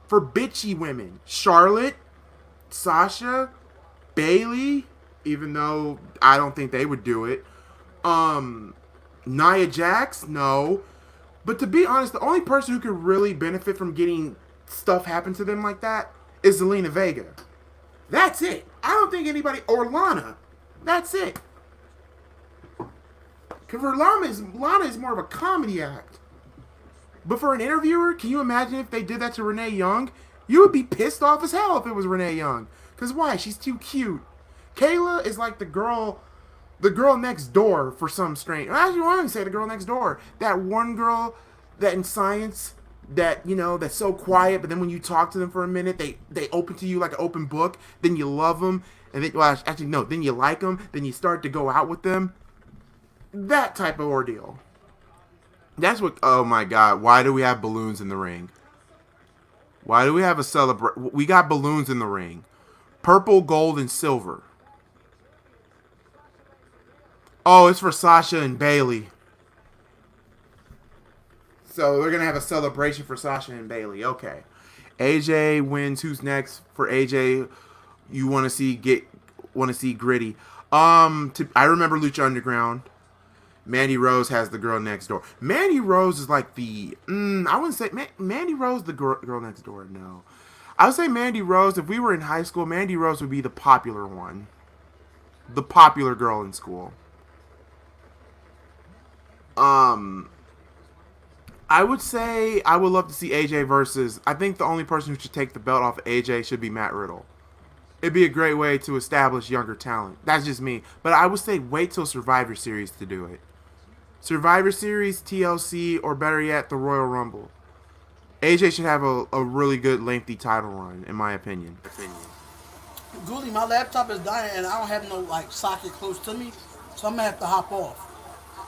For bitchy women. Charlotte, Sasha, Bailey, even though I don't think they would do it. Nia Jax, no. But to be honest, the only person who could really benefit from getting stuff happen to them like that is Zelina Vega. That's it. I don't think anybody, or Lana. That's it. Because Lana is more of a comedy act. But for an interviewer, can you imagine if they did that to Renee Young? You would be pissed off as hell if it was Renee Young. Because why? She's too cute. Kayla is like the girl next door for some strange... Actually, I want to say the girl next door. That one girl that in science, that, you know, that's so quiet, but then when you talk to them for a minute, they open to you like an open book. Then you love them. And then, well, actually, no. Then you like them. Then you start to go out with them. That type of ordeal. That's what... Oh, my God. Why do we have balloons in the ring? Why do we have a celebration? We got balloons in the ring. Purple, gold, and silver. Oh, it's for Sasha and Bailey. So they're going to have a celebration for Sasha and Bailey. Okay. AJ wins. Who's next? For AJ, you want to see gritty. I remember Lucha Underground. Mandy Rose has the girl next door. Mandy Rose is like the... I wouldn't say... Mandy Rose, the girl next door. No. I would say Mandy Rose, if we were in high school, Mandy Rose would be the popular one. The popular girl in school. I would say I would love to see AJ versus... I think the only person who should take the belt off of AJ should be Matt Riddle. It'd be a great way to establish younger talent. That's just me. But I would say wait till Survivor Series to do it. Survivor Series, TLC, or better yet, the Royal Rumble. AJ should have a really good lengthy title run, in my opinion. Ghoulie, my laptop is dying and I don't have no like socket close to me, so I'm gonna have to hop off.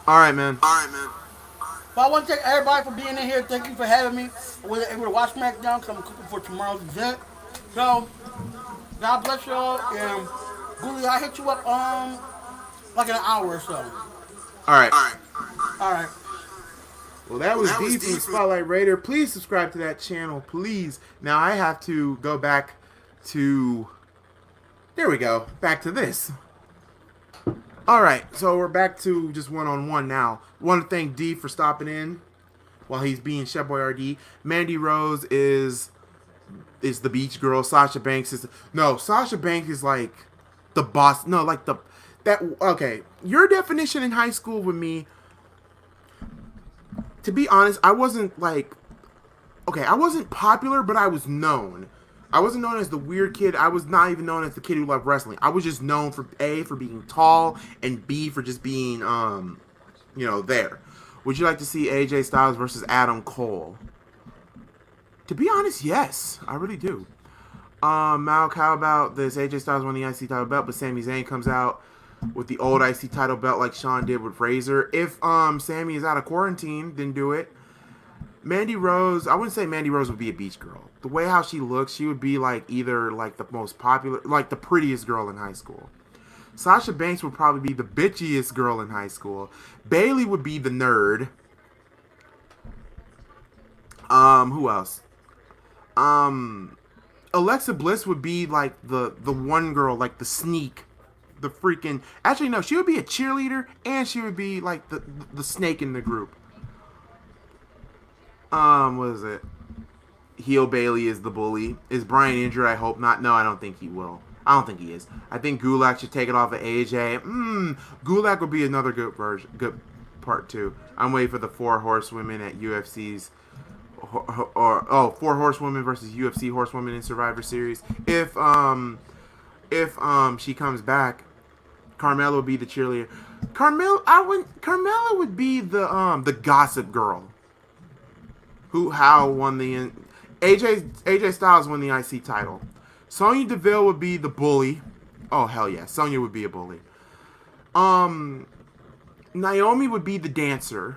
Alright, man. But I want to thank everybody for being in here. Thank you for having me. I was able to watch Smackdown because I'm cooking for tomorrow's event. So, God bless y'all. And Ghoulie, I'll hit you up like in an hour or so. Alright. Well, that was D from the Spotlight Raider. Please subscribe to that channel, please. Now I have to go back to... There we go. Back to this. Alright, so we're back to just one-on-one now. Want to thank D for stopping in while he's being Chef Boyardee. Mandy Rose is the beach girl. Sasha Banks is... No, Sasha Banks is like the boss. No, like the... Okay, your definition in high school with me... To be honest, I wasn't like... Okay, I wasn't popular, but I was known. I wasn't known as the weird kid. I was not even known as the kid who loved wrestling. I was just known for A, for being tall, and B, for just being, you know, there. Would you like to see AJ Styles versus Adam Cole? To be honest, yes. I really do. Malc, how about this? AJ Styles won the IC title belt, but Sami Zayn comes out with the old IC title belt like Shawn did with Razor. If Sami is out of quarantine, then do it. Mandy Rose, I wouldn't say Mandy Rose would be a beach girl. The way how she looks, she would be like either like the most popular, like the prettiest girl in high school. Sasha Banks would probably be the bitchiest girl in high school. Bailey would be the nerd. Who else? Alexa Bliss would be like the one girl, like the sneak. The freaking... Actually, no, she would be a cheerleader, and she would be, like, the snake in the group. What is it? Heel Bailey is the bully. Is Brian injured? I hope not. No, I don't think he will. I don't think he is. I think Gulak should take it off of AJ. Gulak would be another good part, too. I'm waiting for the 4 horsewomen at UFC's... Or 4 horsewomen versus UFC horsewomen in Survivor Series. If she comes back... Carmella would be the cheerleader. Carmella would be the gossip girl. How won the AJ Styles won the IC title. Sonya Deville would be the bully. Oh hell yeah, Sonya would be a bully. Naomi would be the dancer.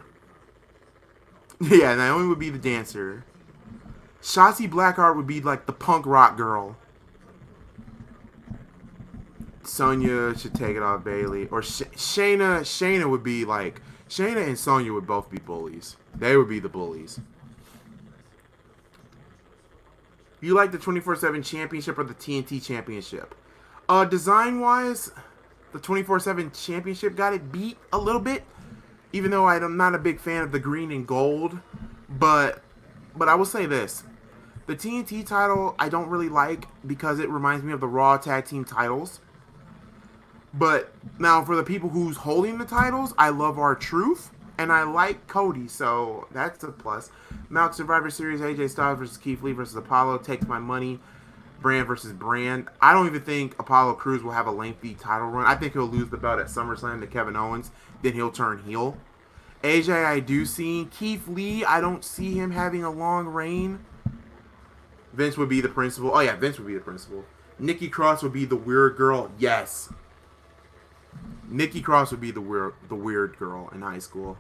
Yeah, Naomi would be the dancer. Shotzi Blackheart would be like the punk rock girl. Sonya should take it off Bailey, or Shayna. Shayna would be like Shayna and Sonya would both be bullies. They would be the bullies. You like the 24/7 championship or the TNT championship? Design wise, the 24/7 championship got it beat a little bit. Even though I'm not a big fan of the green and gold, but I will say this: the TNT title I don't really like because it reminds me of the Raw Tag Team titles. But now for the people who's holding the titles, I love R-Truth and I like Cody, so that's a plus. Mount Survivor Series, AJ Styles versus Keith Lee versus Apollo takes my money. Brand versus Brand. I don't even think Apollo Crews will have a lengthy title run. I think he'll lose the belt at SummerSlam to Kevin Owens. Then he'll turn heel. AJ, I do see. Keith Lee, I don't see him having a long reign. Vince would be the principal. Oh yeah, Vince would be the principal. Nikki Cross would be the weird girl. Yes. Nikki Cross would be the weird girl in high school.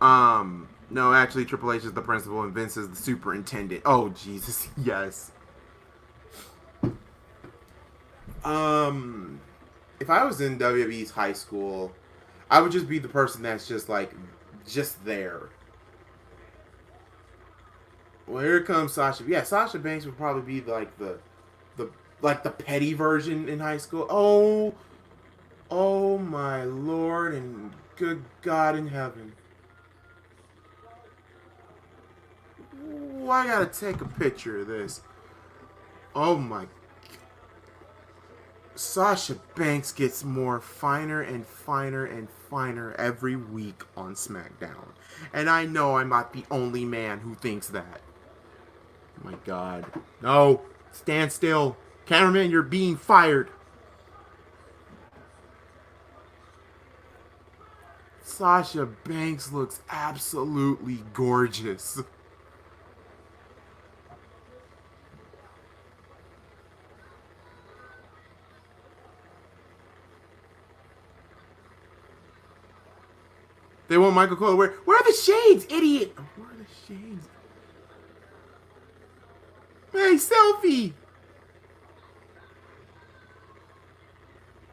No, actually Triple H is the principal and Vince is the superintendent. Oh Jesus, yes. If I was in WWE's high school, I would just be the person that's just there. Well, here comes Sasha. Yeah, Sasha Banks would probably be the petty version in high school. Oh my Lord and good God in heaven. Ooh, I gotta take a picture of this. Oh my. Sasha Banks gets more finer and finer and finer every week on SmackDown. And I know I'm not the only man who thinks that. Oh my God. No. Stand still. Cameraman, you're being fired. Sasha Banks looks absolutely gorgeous. They want Michael Cole to wear. Where are the shades, idiot? Where are the shades? Hey, selfie.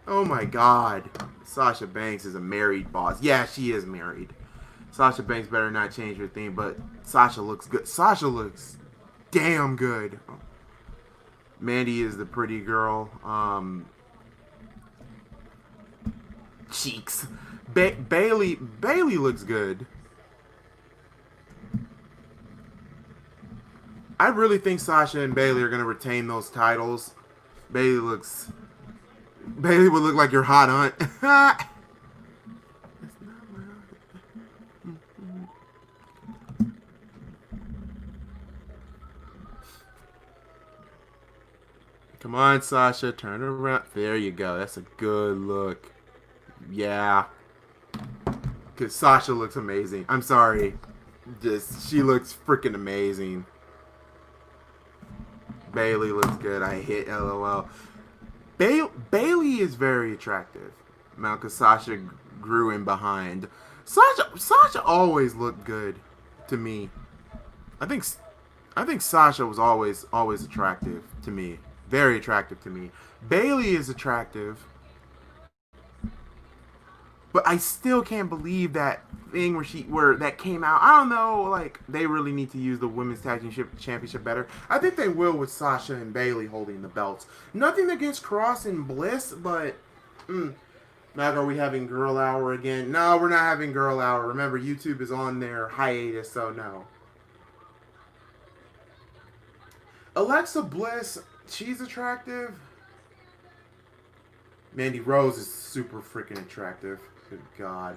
Oh my God. Sasha Banks is a married boss. Yeah, she is married. Sasha Banks better not change her theme, but Sasha looks good. Sasha looks damn good. Mandy is the pretty girl. Cheeks. Bailey looks good. I really think Sasha and Bailey are going to retain those titles. Bailey would look like your hot aunt. Come on, Sasha, turn around. There you go. That's a good look. Yeah. Because Sasha looks amazing. I'm sorry. She looks freaking amazing. Bailey looks good. I hit LOL. Bailey is very attractive. Now, because Sasha grew in behind. Sasha always looked good to me. I think Sasha was always attractive to me. Very attractive to me. Bailey is attractive. But I still can't believe that thing where that came out. I don't know, like, they really need to use the Women's Tag Team Championship better. I think they will with Sasha and Bailey holding the belts. Nothing against Cross and Bliss, but now are we having Girl Hour again? No, we're not having Girl Hour. Remember, YouTube is on their hiatus, so no. Alexa Bliss, she's attractive. Mandy Rose is super freaking attractive. Good God.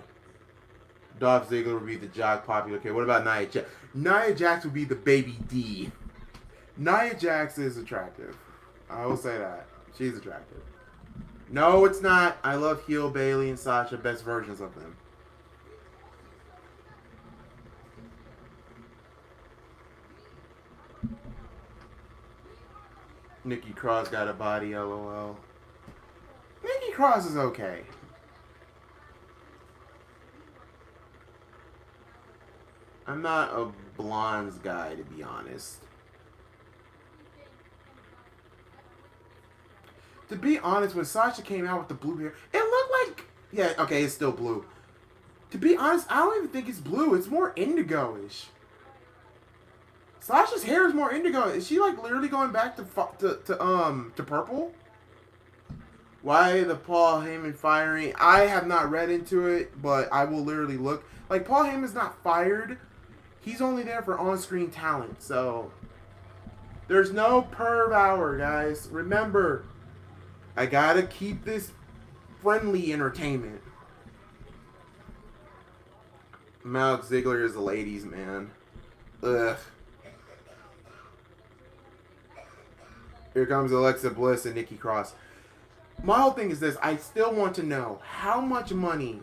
Dolph Ziggler would be the jock popular. Okay, what about Nia Jax? Nia Jax would be the baby D. Nia Jax is attractive. I will say that. She's attractive. No, it's not. I love heel Bailey and Sasha, best versions of them. Nikki Cross got a body, LOL. Nikki Cross is okay. I'm not a blondes guy, to be honest. To be honest, when Sasha came out with the blue hair, it looked like... Yeah, okay, it's still blue. To be honest, I don't even think it's blue. It's more indigo-ish. Sasha's hair is more indigo. Is she like literally going back to purple? Why the Paul Heyman firing? I have not read into it, but I will literally look. Like, Paul Heyman's not fired. He's only there for on-screen talent, so... There's no perv hour, guys. Remember, I gotta keep this friendly entertainment. Malk Ziggler is a ladies' man. Ugh. Here comes Alexa Bliss and Nikki Cross. My whole thing is this. I still want to know how much money...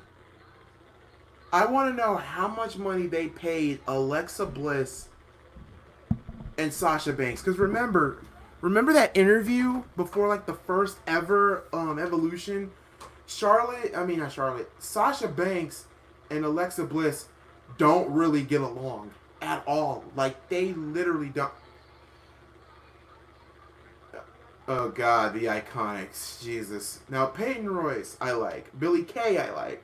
I want to know how much money they paid Alexa Bliss and Sasha Banks. Because remember that interview before like the first ever Evolution? Sasha Banks and Alexa Bliss don't really get along at all. Like, they literally don't. Oh God, the Iconics. Jesus. Now, Peyton Royce, I like. Billy Kay, I like.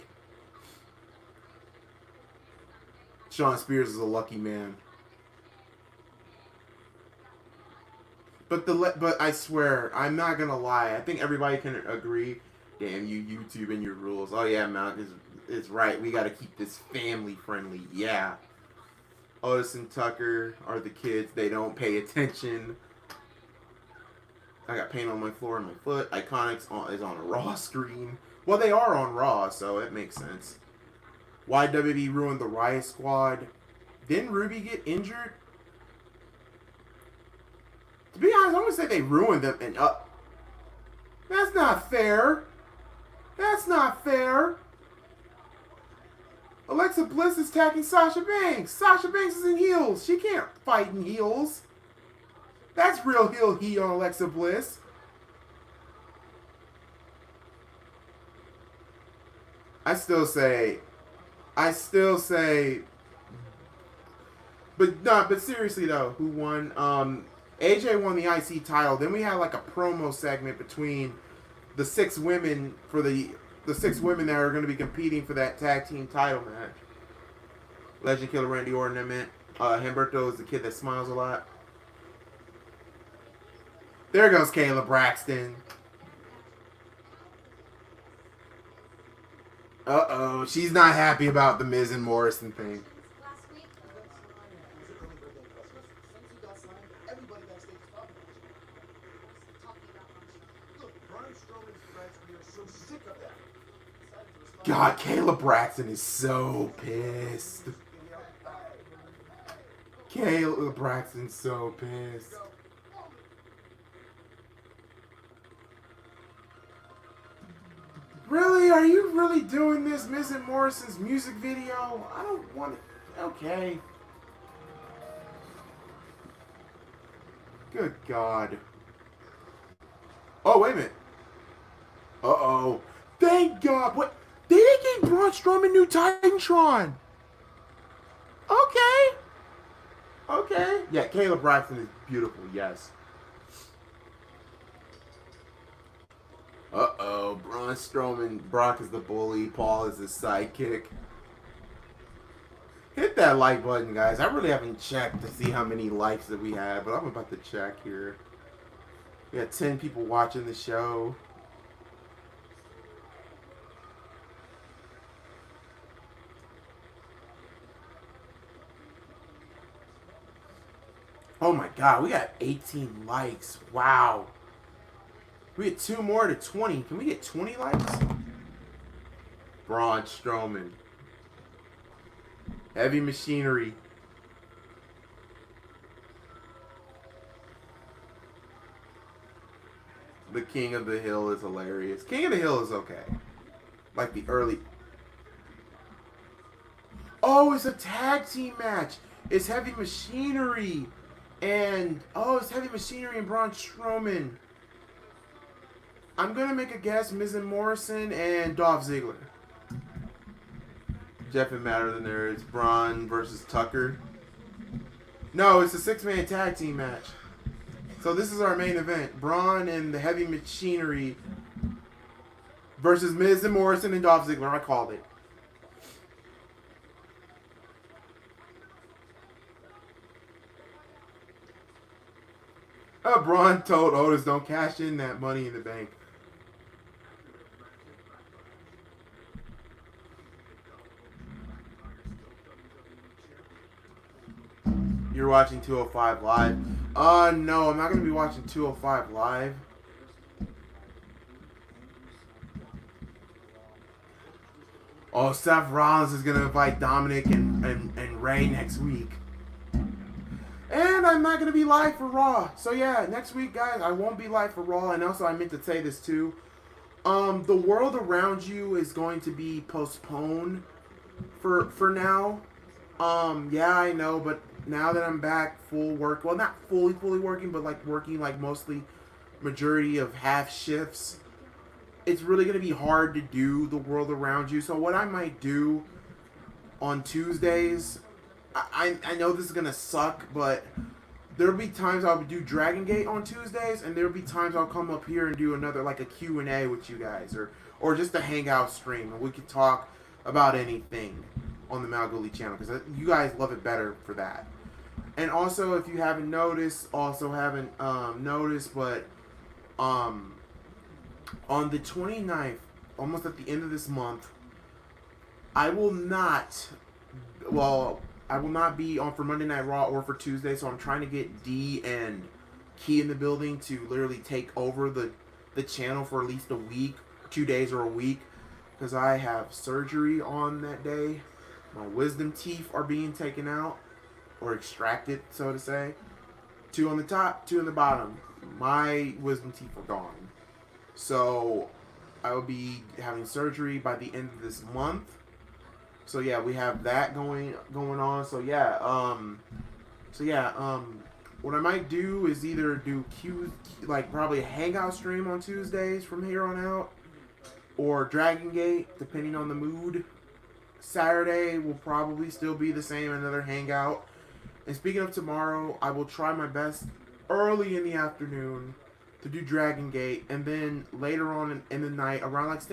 Shawn Spears is a lucky man. But I swear, I'm not gonna lie. I think everybody can agree. Damn you, YouTube and your rules. Oh yeah, Malk is right. We gotta keep this family friendly. Yeah. Otis and Tucker are the kids. They don't pay attention. I got paint on my floor and my foot. Iconics is on a Raw screen. Well, they are on Raw, so it makes sense. Why WWE ruined the Riot Squad? Didn't Ruby get injured? To be honest, I'm gonna say they ruined them and That's not fair. That's not fair. Alexa Bliss is attacking Sasha Banks. Sasha Banks is in heels. She can't fight in heels. That's real heel heat on Alexa Bliss. I still say, but seriously though, who won? AJ won the IC title. Then we had like a promo segment between the 6 women for the 6 women that are going to be competing for that tag team title match. Legend Killer Randy Orton, I meant. Humberto is the kid that smiles a lot. There goes Kayla Braxton. Uh-oh, she's not happy about the Miz and Morrison thing. God, Kayla Braxton is so pissed. Kayla Braxton's so pissed. Really? Are you really doing this, Miz and Morrison's music video? I don't want it. Okay. Good God. Oh, wait a minute. Uh-oh. Thank God. What? They didn't give Braun Strowman new Titantron. Okay. Okay. Yeah, Kayla Braxton is beautiful, yes. Uh-oh, Braun Strowman, Brock is the bully, Paul is his sidekick. Hit that like button, guys. I really haven't checked to see how many likes that we have, but I'm about to check here. We got 10 people watching the show. Oh my God, we got 18 likes. Wow. We get 2 more to 20. Can we get 20 likes? Braun Strowman. Heavy Machinery. The King of the Hill is hilarious. King of the Hill is okay. Like the early... Oh, it's a tag team match. It's Heavy Machinery. And... Oh, it's Heavy Machinery and Braun Strowman. I'm going to make a guess. Miz and Morrison and Dolph Ziggler. Jeff and Matter the Nerds. Braun versus Tucker. No, it's a 6-man tag team match. So this is our main event. Braun and the Heavy Machinery versus Miz and Morrison and Dolph Ziggler. I called it. Braun told Otis, don't cash in that Money in the Bank. You're watching 205 Live. No, I'm not going to be watching 205 Live. Oh, Seth Rollins is going to invite Dominic and Ray next week. And I'm not going to be live for Raw. So yeah, next week, guys, I won't be live for Raw. And also, I meant to say this too. The World Around You is going to be postponed for now. Yeah, I know, but now that I'm back full work, well, not fully working, but like working like mostly majority of half shifts, it's really going to be hard to do The World Around You. So what I might do on Tuesdays, I know this is going to suck, but there'll be times I'll do Dragon Gate on Tuesdays, and there'll be times I'll come up here and do another, like a Q&A with you guys, or just a hangout stream, and we could talk about anything on the MalcGoolie channel, because you guys love it better for that. And also, if you haven't noticed, but on the 29th, almost at the end of this month, I will not be on for Monday Night Raw or for Tuesday, so I'm trying to get D and Key in the building to literally take over the channel for at least a week, 2 days or a week, because I have surgery on that day. My wisdom teeth are being taken out, or extracted, so to say. 2 on the top, 2 on the bottom. My wisdom teeth are gone. So, I will be having surgery by the end of this month. So yeah, we have that going on. So yeah, what I might do is either do probably a hangout stream on Tuesdays from here on out, or Dragon Gate, depending on the mood. Saturday will probably still be the same, another hangout. And speaking of tomorrow, I will try my best early in the afternoon to do Dragon Gate, and then later on in the night, around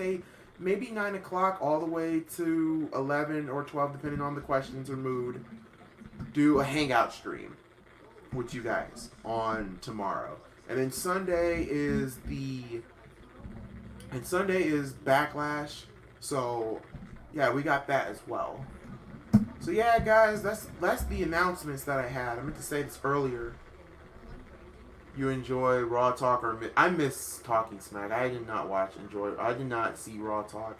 maybe 9 o'clock all the way to 11 or 12, depending on the questions or mood, do a hangout stream with you guys on tomorrow. And then Sunday is Backlash. So yeah, we got that as well. So yeah, guys, that's the announcements that I had. I meant to say this earlier. You enjoy Raw Talk, or I miss Talking Smack. I did not I did not see Raw Talk.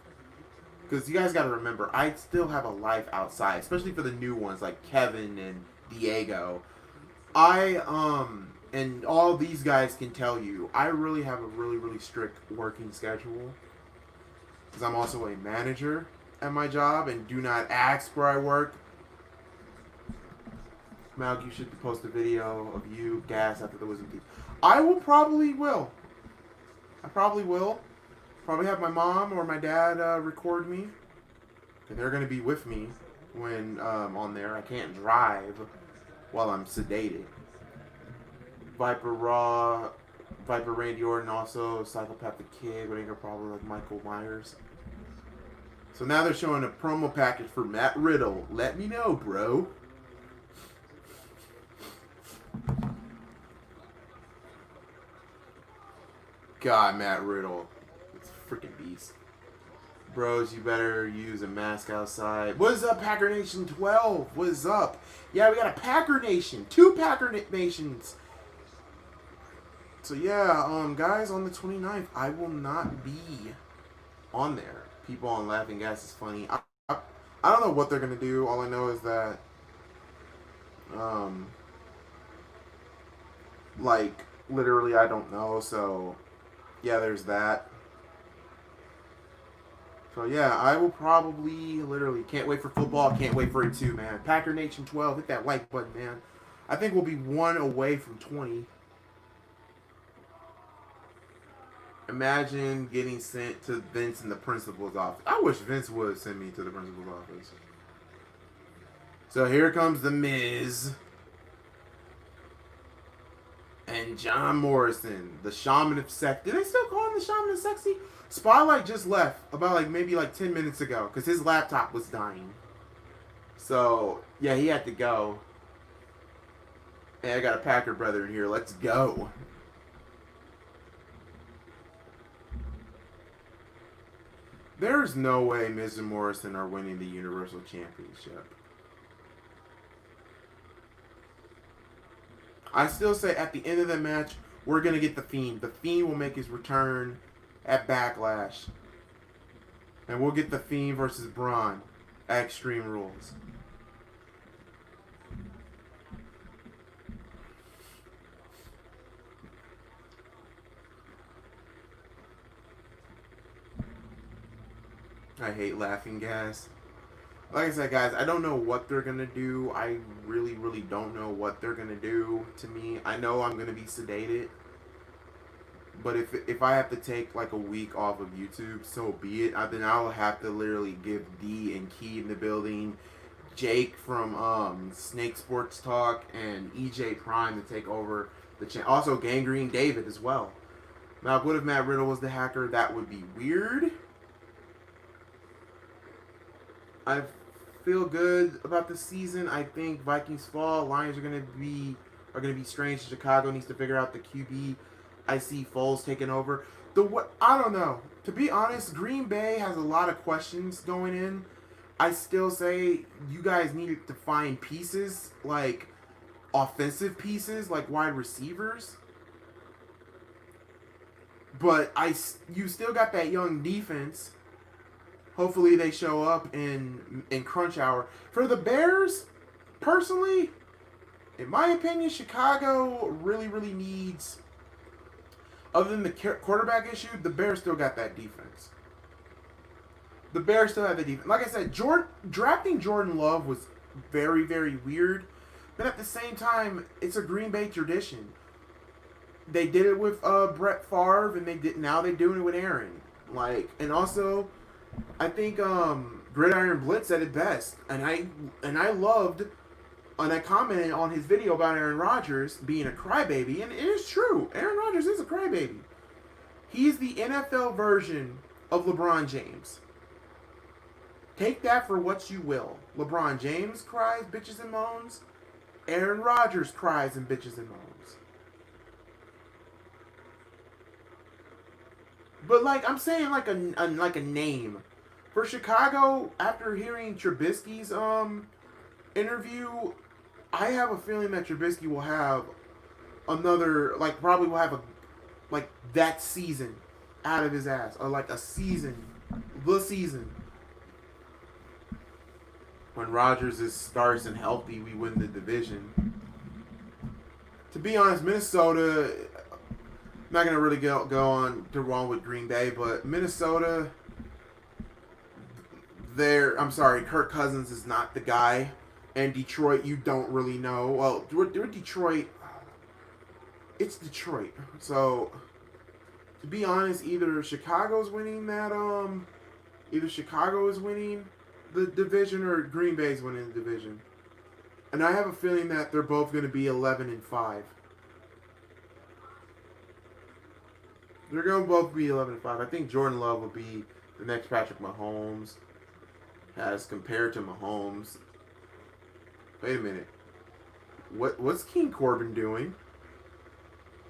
Because you guys got to remember, I still have a life outside, especially for the new ones like Kevin and Diego. And all these guys can tell you, I really have a really strict working schedule. Because I'm also a manager at my job, and do not ask where I work. Mal, you should post a video of you gas after the wisdom teeth. I probably will. Probably have my mom or my dad record me. And they're going to be with me when on there. I can't drive while I'm sedated. Viper Raw, Viper Randy Orton, also Psychopathic Kid, but ain't probably like Michael Myers. So now they're showing a promo package for Matt Riddle. Let me know, bro. God, Matt Riddle. It's a freaking beast. Bros, you better use a mask outside. What is up, Packer Nation 12? What is up? Yeah, we got a Packer Nation. 2 Packer Nations. So yeah, guys, on the 29th, I will not be on there. People on Laughing Gas is funny. I don't know what they're going to do. All I know is that, literally, I don't know. So, yeah, there's that. So, yeah, I will probably, literally, can't wait for football. Can't wait for it too, man. Packer Nation 12, hit that like button, man. I think we'll be 1 away from 20. Imagine getting sent to Vince in the principal's office. I wish Vince would send me to the principal's office. So here comes the Miz and John Morrison, the Shaman of Sex. Did they still call him the Shaman of Sexy? Spotlight just left about maybe 10 minutes ago because his laptop was dying. So yeah, he had to go. Hey, I got a Packer brother in here. Let's go. There's no way Miz and Morrison are winning the Universal Championship. I still say at the end of the match, we're going to get The Fiend. The Fiend will make his return at Backlash. And we'll get The Fiend versus Braun at Extreme Rules. I hate laughing gas. Like I said, guys, I don't know what they're going to do. I really, really don't know what they're going to do to me. I know I'm going to be sedated. But if I have to take a week off of YouTube, so be it. Then I'll have to literally give D and Key in the building, Jake from Snake Sports Talk, and EjPrime to take over the channel. Also, GangGreenDavid as well. Now, what if Matt Riddle was the hacker? That would be weird. I feel good about the season. I think Vikings fall. Lions are gonna be strange. Chicago needs to figure out the QB. I see Foles taking over. I don't know. To be honest, Green Bay has a lot of questions going in. I still say you guys needed to find pieces, like offensive pieces, like wide receivers. But you still got that young defense. Hopefully they show up in crunch hour. For the Bears, personally, in my opinion, Chicago really, really needs, other than the quarterback issue, the Bears still got that defense. The Bears still have the defense. Like I said, drafting Jordan Love was very, very weird. But at the same time, it's a Green Bay tradition. They did it with Brett Favre, and now they're doing it with Aaron. And also, I think Gridiron Blitz said it best, and I loved, and I commented on his video about Aaron Rodgers being a crybaby, and it is true. Aaron Rodgers is a crybaby. He's the NFL version of LeBron James. Take that for what you will. LeBron James cries, bitches and moans. Aaron Rodgers cries and bitches and moans. But I'm saying a name for Chicago. After hearing Trubisky's interview, I have a feeling that Trubisky will have another probably will have that season out of his ass, or the season. When Rodgers starts and healthy, we win the division. To be honest, Minnesota. I'm not going to really go on to wrong with Green Bay, but Minnesota, I'm sorry, Kirk Cousins is not the guy. And Detroit, you don't really know. Well, we're Detroit. It's Detroit. So, to be honest, either Chicago is winning the division, or Green Bay's winning the division. And I have a feeling that they're both going to be 11-5. They're going to both be 11-5. I think Jordan Love will be the next Patrick Mahomes, as compared to Mahomes. Wait a minute. What's King Corbin doing?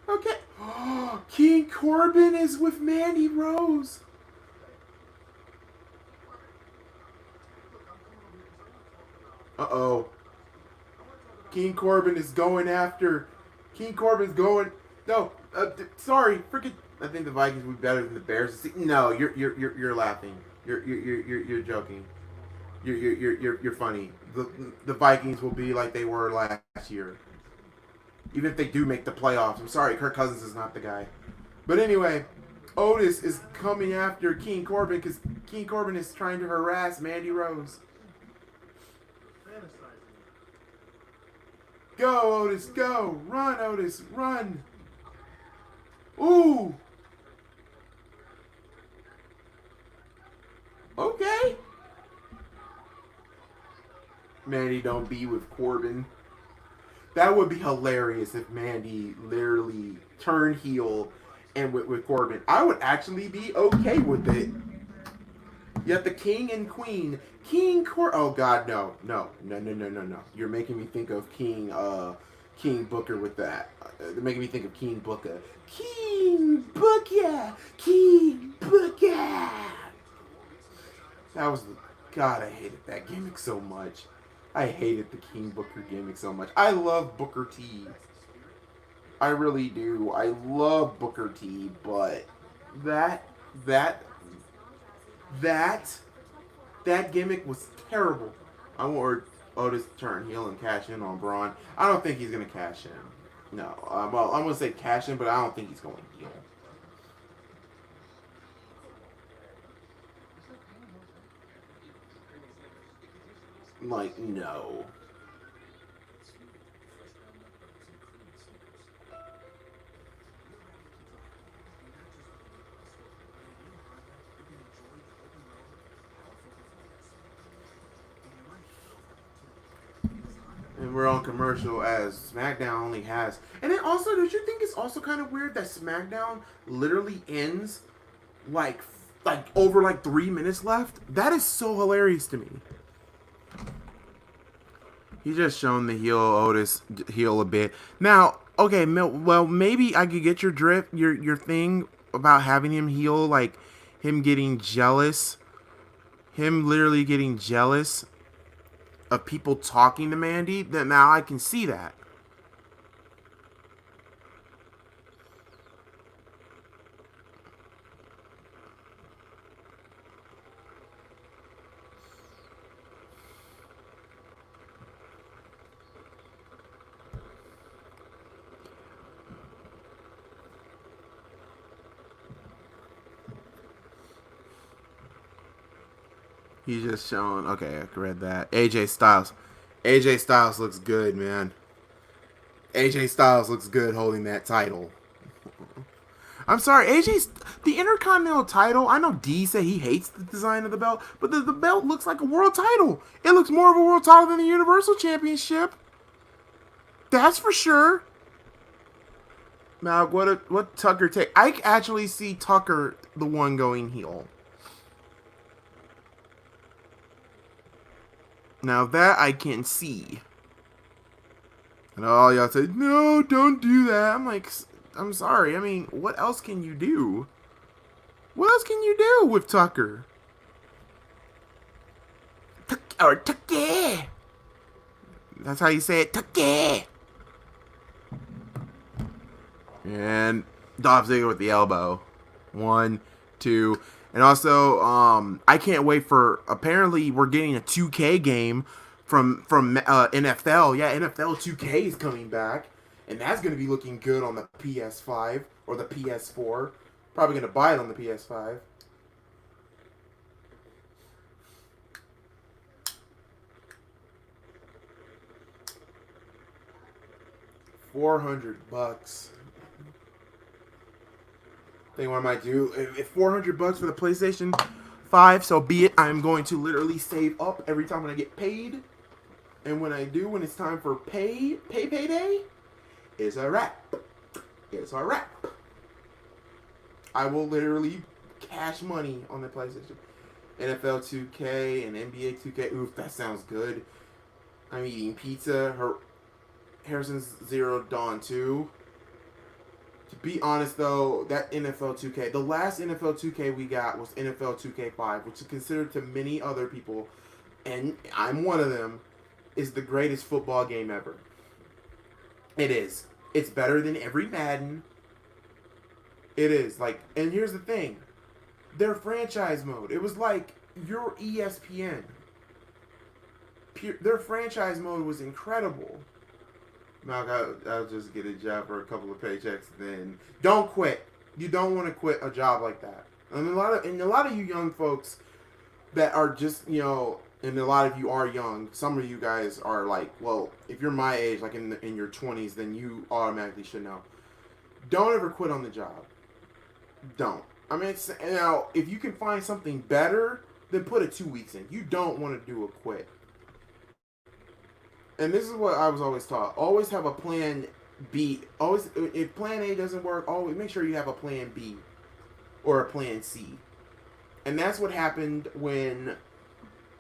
Okay. King Corbin is with Mandy Rose. Uh-oh. King Corbin's going. No, sorry. Freaking. I think the Vikings will be better than the Bears. No, you're laughing. You're joking. You're funny. The Vikings will be like they were last year, even if they do make the playoffs. I'm sorry, Kirk Cousins is not the guy. But anyway, Otis is coming after King Corbin because King Corbin is trying to harass Mandy Rose. Go, Otis, go! Run, Otis, run! Ooh! Okay. Mandy don't be with Corbin. That would be hilarious if Mandy literally turned heel and with Corbin. I would actually be okay with it. Yet the king and queen, oh God, no. You're making me think of King Booker with that. They're making me think of King Booker. King Booker! That was God, I hated that gimmick so much. I hated the King Booker gimmick so much. I love Booker T. I really do. I love Booker T, but that gimmick was terrible. I want Otis to turn heel and cash in on Braun. I don't think he's gonna cash in. No, well, I'm gonna say cash in, but I don't think he's going heel. Like, no. And we're on commercial as SmackDown only has. And then also, don't you think it's also kind of weird that SmackDown literally ends like over like 3 minutes left? That is so hilarious to me. He's just shown the heel Otis heel a bit. Now, okay, well, maybe I could get your drift, your thing about having him heel, like him getting jealous. Him literally getting jealous of people talking to Mandy. That now I can see that. He's just showing. Okay, I read that. AJ Styles. AJ Styles looks good, man. AJ Styles looks good holding that title. I'm sorry, AJ's the Intercontinental title. I know D said he hates the design of the belt, but the belt looks like a world title. It looks more of a world title than the Universal Championship. That's for sure. Now, what Tucker take? I actually see Tucker the one going heel. Now that I can see. And all y'all say, no, don't do that. I'm like, I'm sorry. I mean, what else can you do? What else can you do with Tucker? Tucker. That's how you say it, Tucker. And Dolph Ziggler with the elbow. 1, 2. And also, I can't wait for, apparently we're getting a 2K game from NFL. Yeah, NFL 2K is coming back. And that's going to be looking good on the PS5 or the PS4. Probably going to buy it on the PS5. $400. Think what I might do, if $400 for the PlayStation 5, so be it. I'm going to literally save up every time when I get paid, and when I do, when it's time for payday, it's a wrap. It's a wrap. I will literally cash money on the PlayStation. NFL 2K and NBA 2K. Oof, that sounds good. I'm eating pizza. Harrison's Zero Dawn 2. To be honest, though, that NFL 2K, the last NFL 2K we got was NFL 2K5, which is considered to many other people, and I'm one of them, is the greatest football game ever. It is. It's better than every Madden. It is. Like, and here's the thing. Their franchise mode, it was like your ESPN. Their franchise mode was incredible. Malc, I'll just get a job for a couple of paychecks. Then don't quit. You don't want to quit a job like that. And a lot of you young folks that are just, and a lot of you are young. Some of you guys are like, well, if you're my age, like in your 20s, then you automatically should know. Don't ever quit on the job. Don't. I mean, if you can find something better, then put it 2 weeks in. You don't want to do a quit. And this is what I was always taught. Always have a plan B. Always, if plan A doesn't work, always make sure you have a plan B or a plan C. And that's what happened when.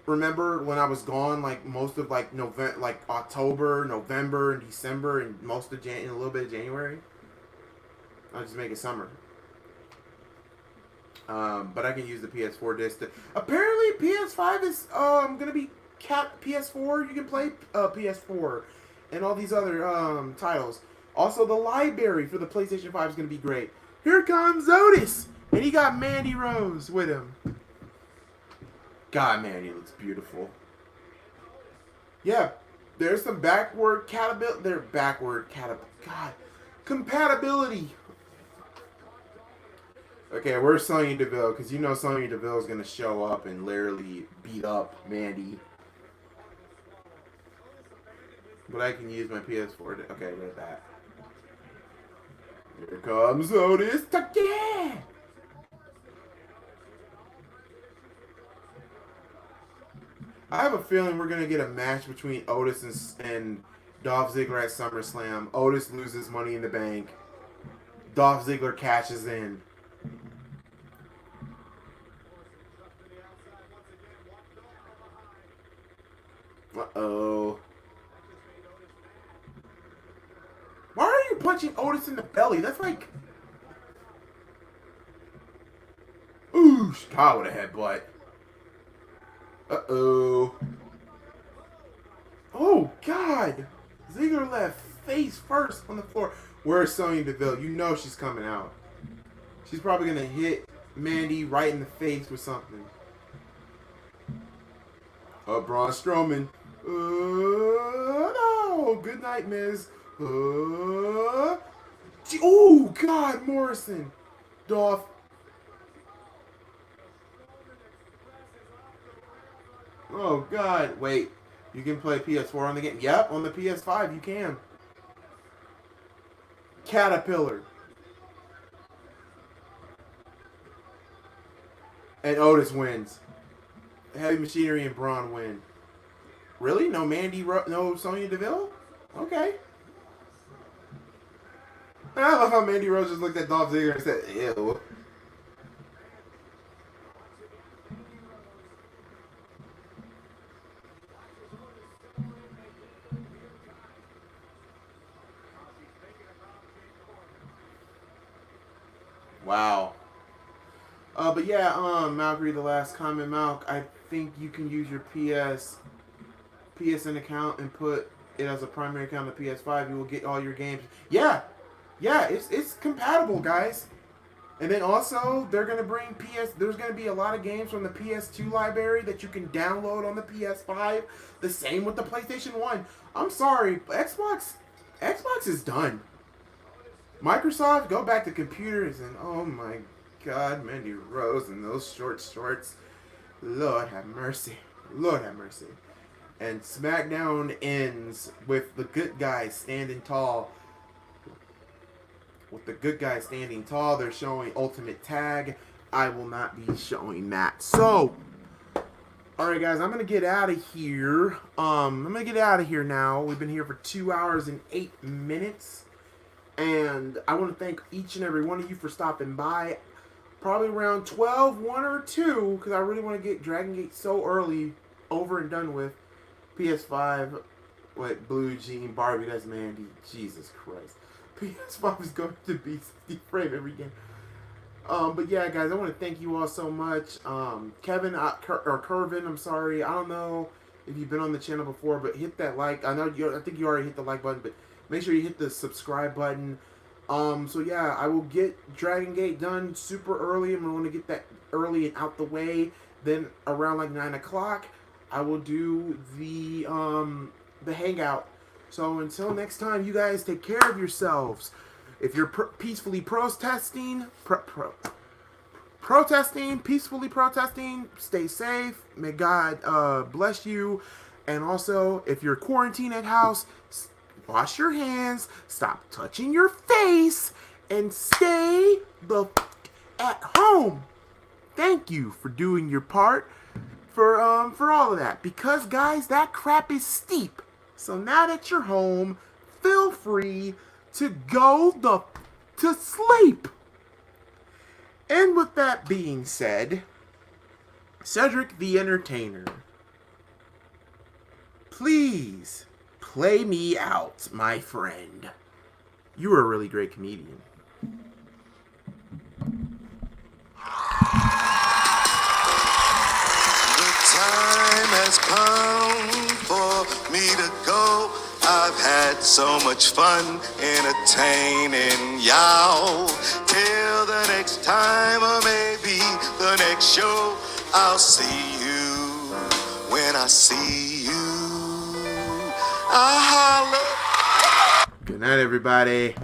Remember when I was gone, like most of like November, like October, November, and December, and most of and a little bit of January. I'll just make it summer. But I can use the PS4 disc. Apparently, PS5 is gonna be PS4. You can play PS4 and all these other titles. Also, the library for the PlayStation 5 is gonna be great. Here comes Otis, and he got Mandy Rose with him. God, Mandy looks beautiful. Yeah, there's some backward compatibility. Compatibility. Okay, where's Sonya Deville? Because you know Sonya Deville is going to show up and literally beat up Mandy. But I can use my PS4 to... Okay, there's that. Here comes Otis again! I have a feeling we're going to get a match between Otis and Dolph Ziggler at SummerSlam. Otis loses Money in the Bank. Dolph Ziggler cashes in. Uh-oh. Why are you punching Otis in the belly? That's like... Ooh, God, what a headbutt. Uh-oh. Oh, God. Ziggler left face first on the floor. Where's Sonya Deville? You know she's coming out. She's probably going to hit Mandy right in the face with something. Braun Strowman. No. Good night, Miz. Oh, God, Morrison. Dolph. Oh, God. Wait. You can play PS4 on the game? Yep, on the PS5 you can. Caterpillar. And Otis wins. Heavy Machinery and Braun win. Really? No no Sonya Deville? Okay. I love how Mandy Rose just looked at Dolph Ziggler and said, ew. Wow. But yeah, Malcoolie, the last comment, Malc, I think you can use your PSN account and put it as a primary account on the PS5. You will get all your games. Yeah, it's compatible, guys. And then also, they're gonna bring there's gonna be a lot of games from the PS2 library that you can download on the PS5. The same with the PlayStation 1. I'm sorry, Xbox is done. Microsoft, go back to computers and oh my God, Mandy Rose and those short shorts. Lord have mercy. Lord have mercy. And Smackdown ends with the good guys standing tall. With the good guys standing tall, they're showing Ultimate Tag. I will not be showing that. So, alright guys, I'm going to get out of here. I'm going to get out of here now. We've been here for 2 hours and 8 minutes. And I want to thank each and every one of you for stopping by. Probably around 12, 1 or 2, because I really want to get Dragon Gate so early over and done with. PS5, what, Blue Jean, Barbie, that's Mandy. Jesus Christ. PS5 is going to be 60 frame every game. But yeah, guys, I want to thank you all so much. Kevin, or Kervin, I'm sorry. I don't know if you've been on the channel before, but hit that like. I think you already hit the like button, but make sure you hit the subscribe button. So yeah, I will get Dragon Gate done super early. I'm going to get that early and out the way. Then around like 9 o'clock, I will do the hangout. So until next time, you guys take care of yourselves. If you're peacefully protesting, peacefully protesting, stay safe. May God bless you. And also, if you're quarantined at house, wash your hands, stop touching your face, and stay at home. Thank you for doing your part for all of that. Because, guys, that crap is steep. So now that you're home, feel free to go to sleep. And with that being said, Cedric the Entertainer, please play me out, my friend. You are a really great comedian. The time has come for me to go. I've had so much fun entertaining y'all. Till the next time, or maybe the next show, I'll see you when I see you. I'll holler. Good night, everybody.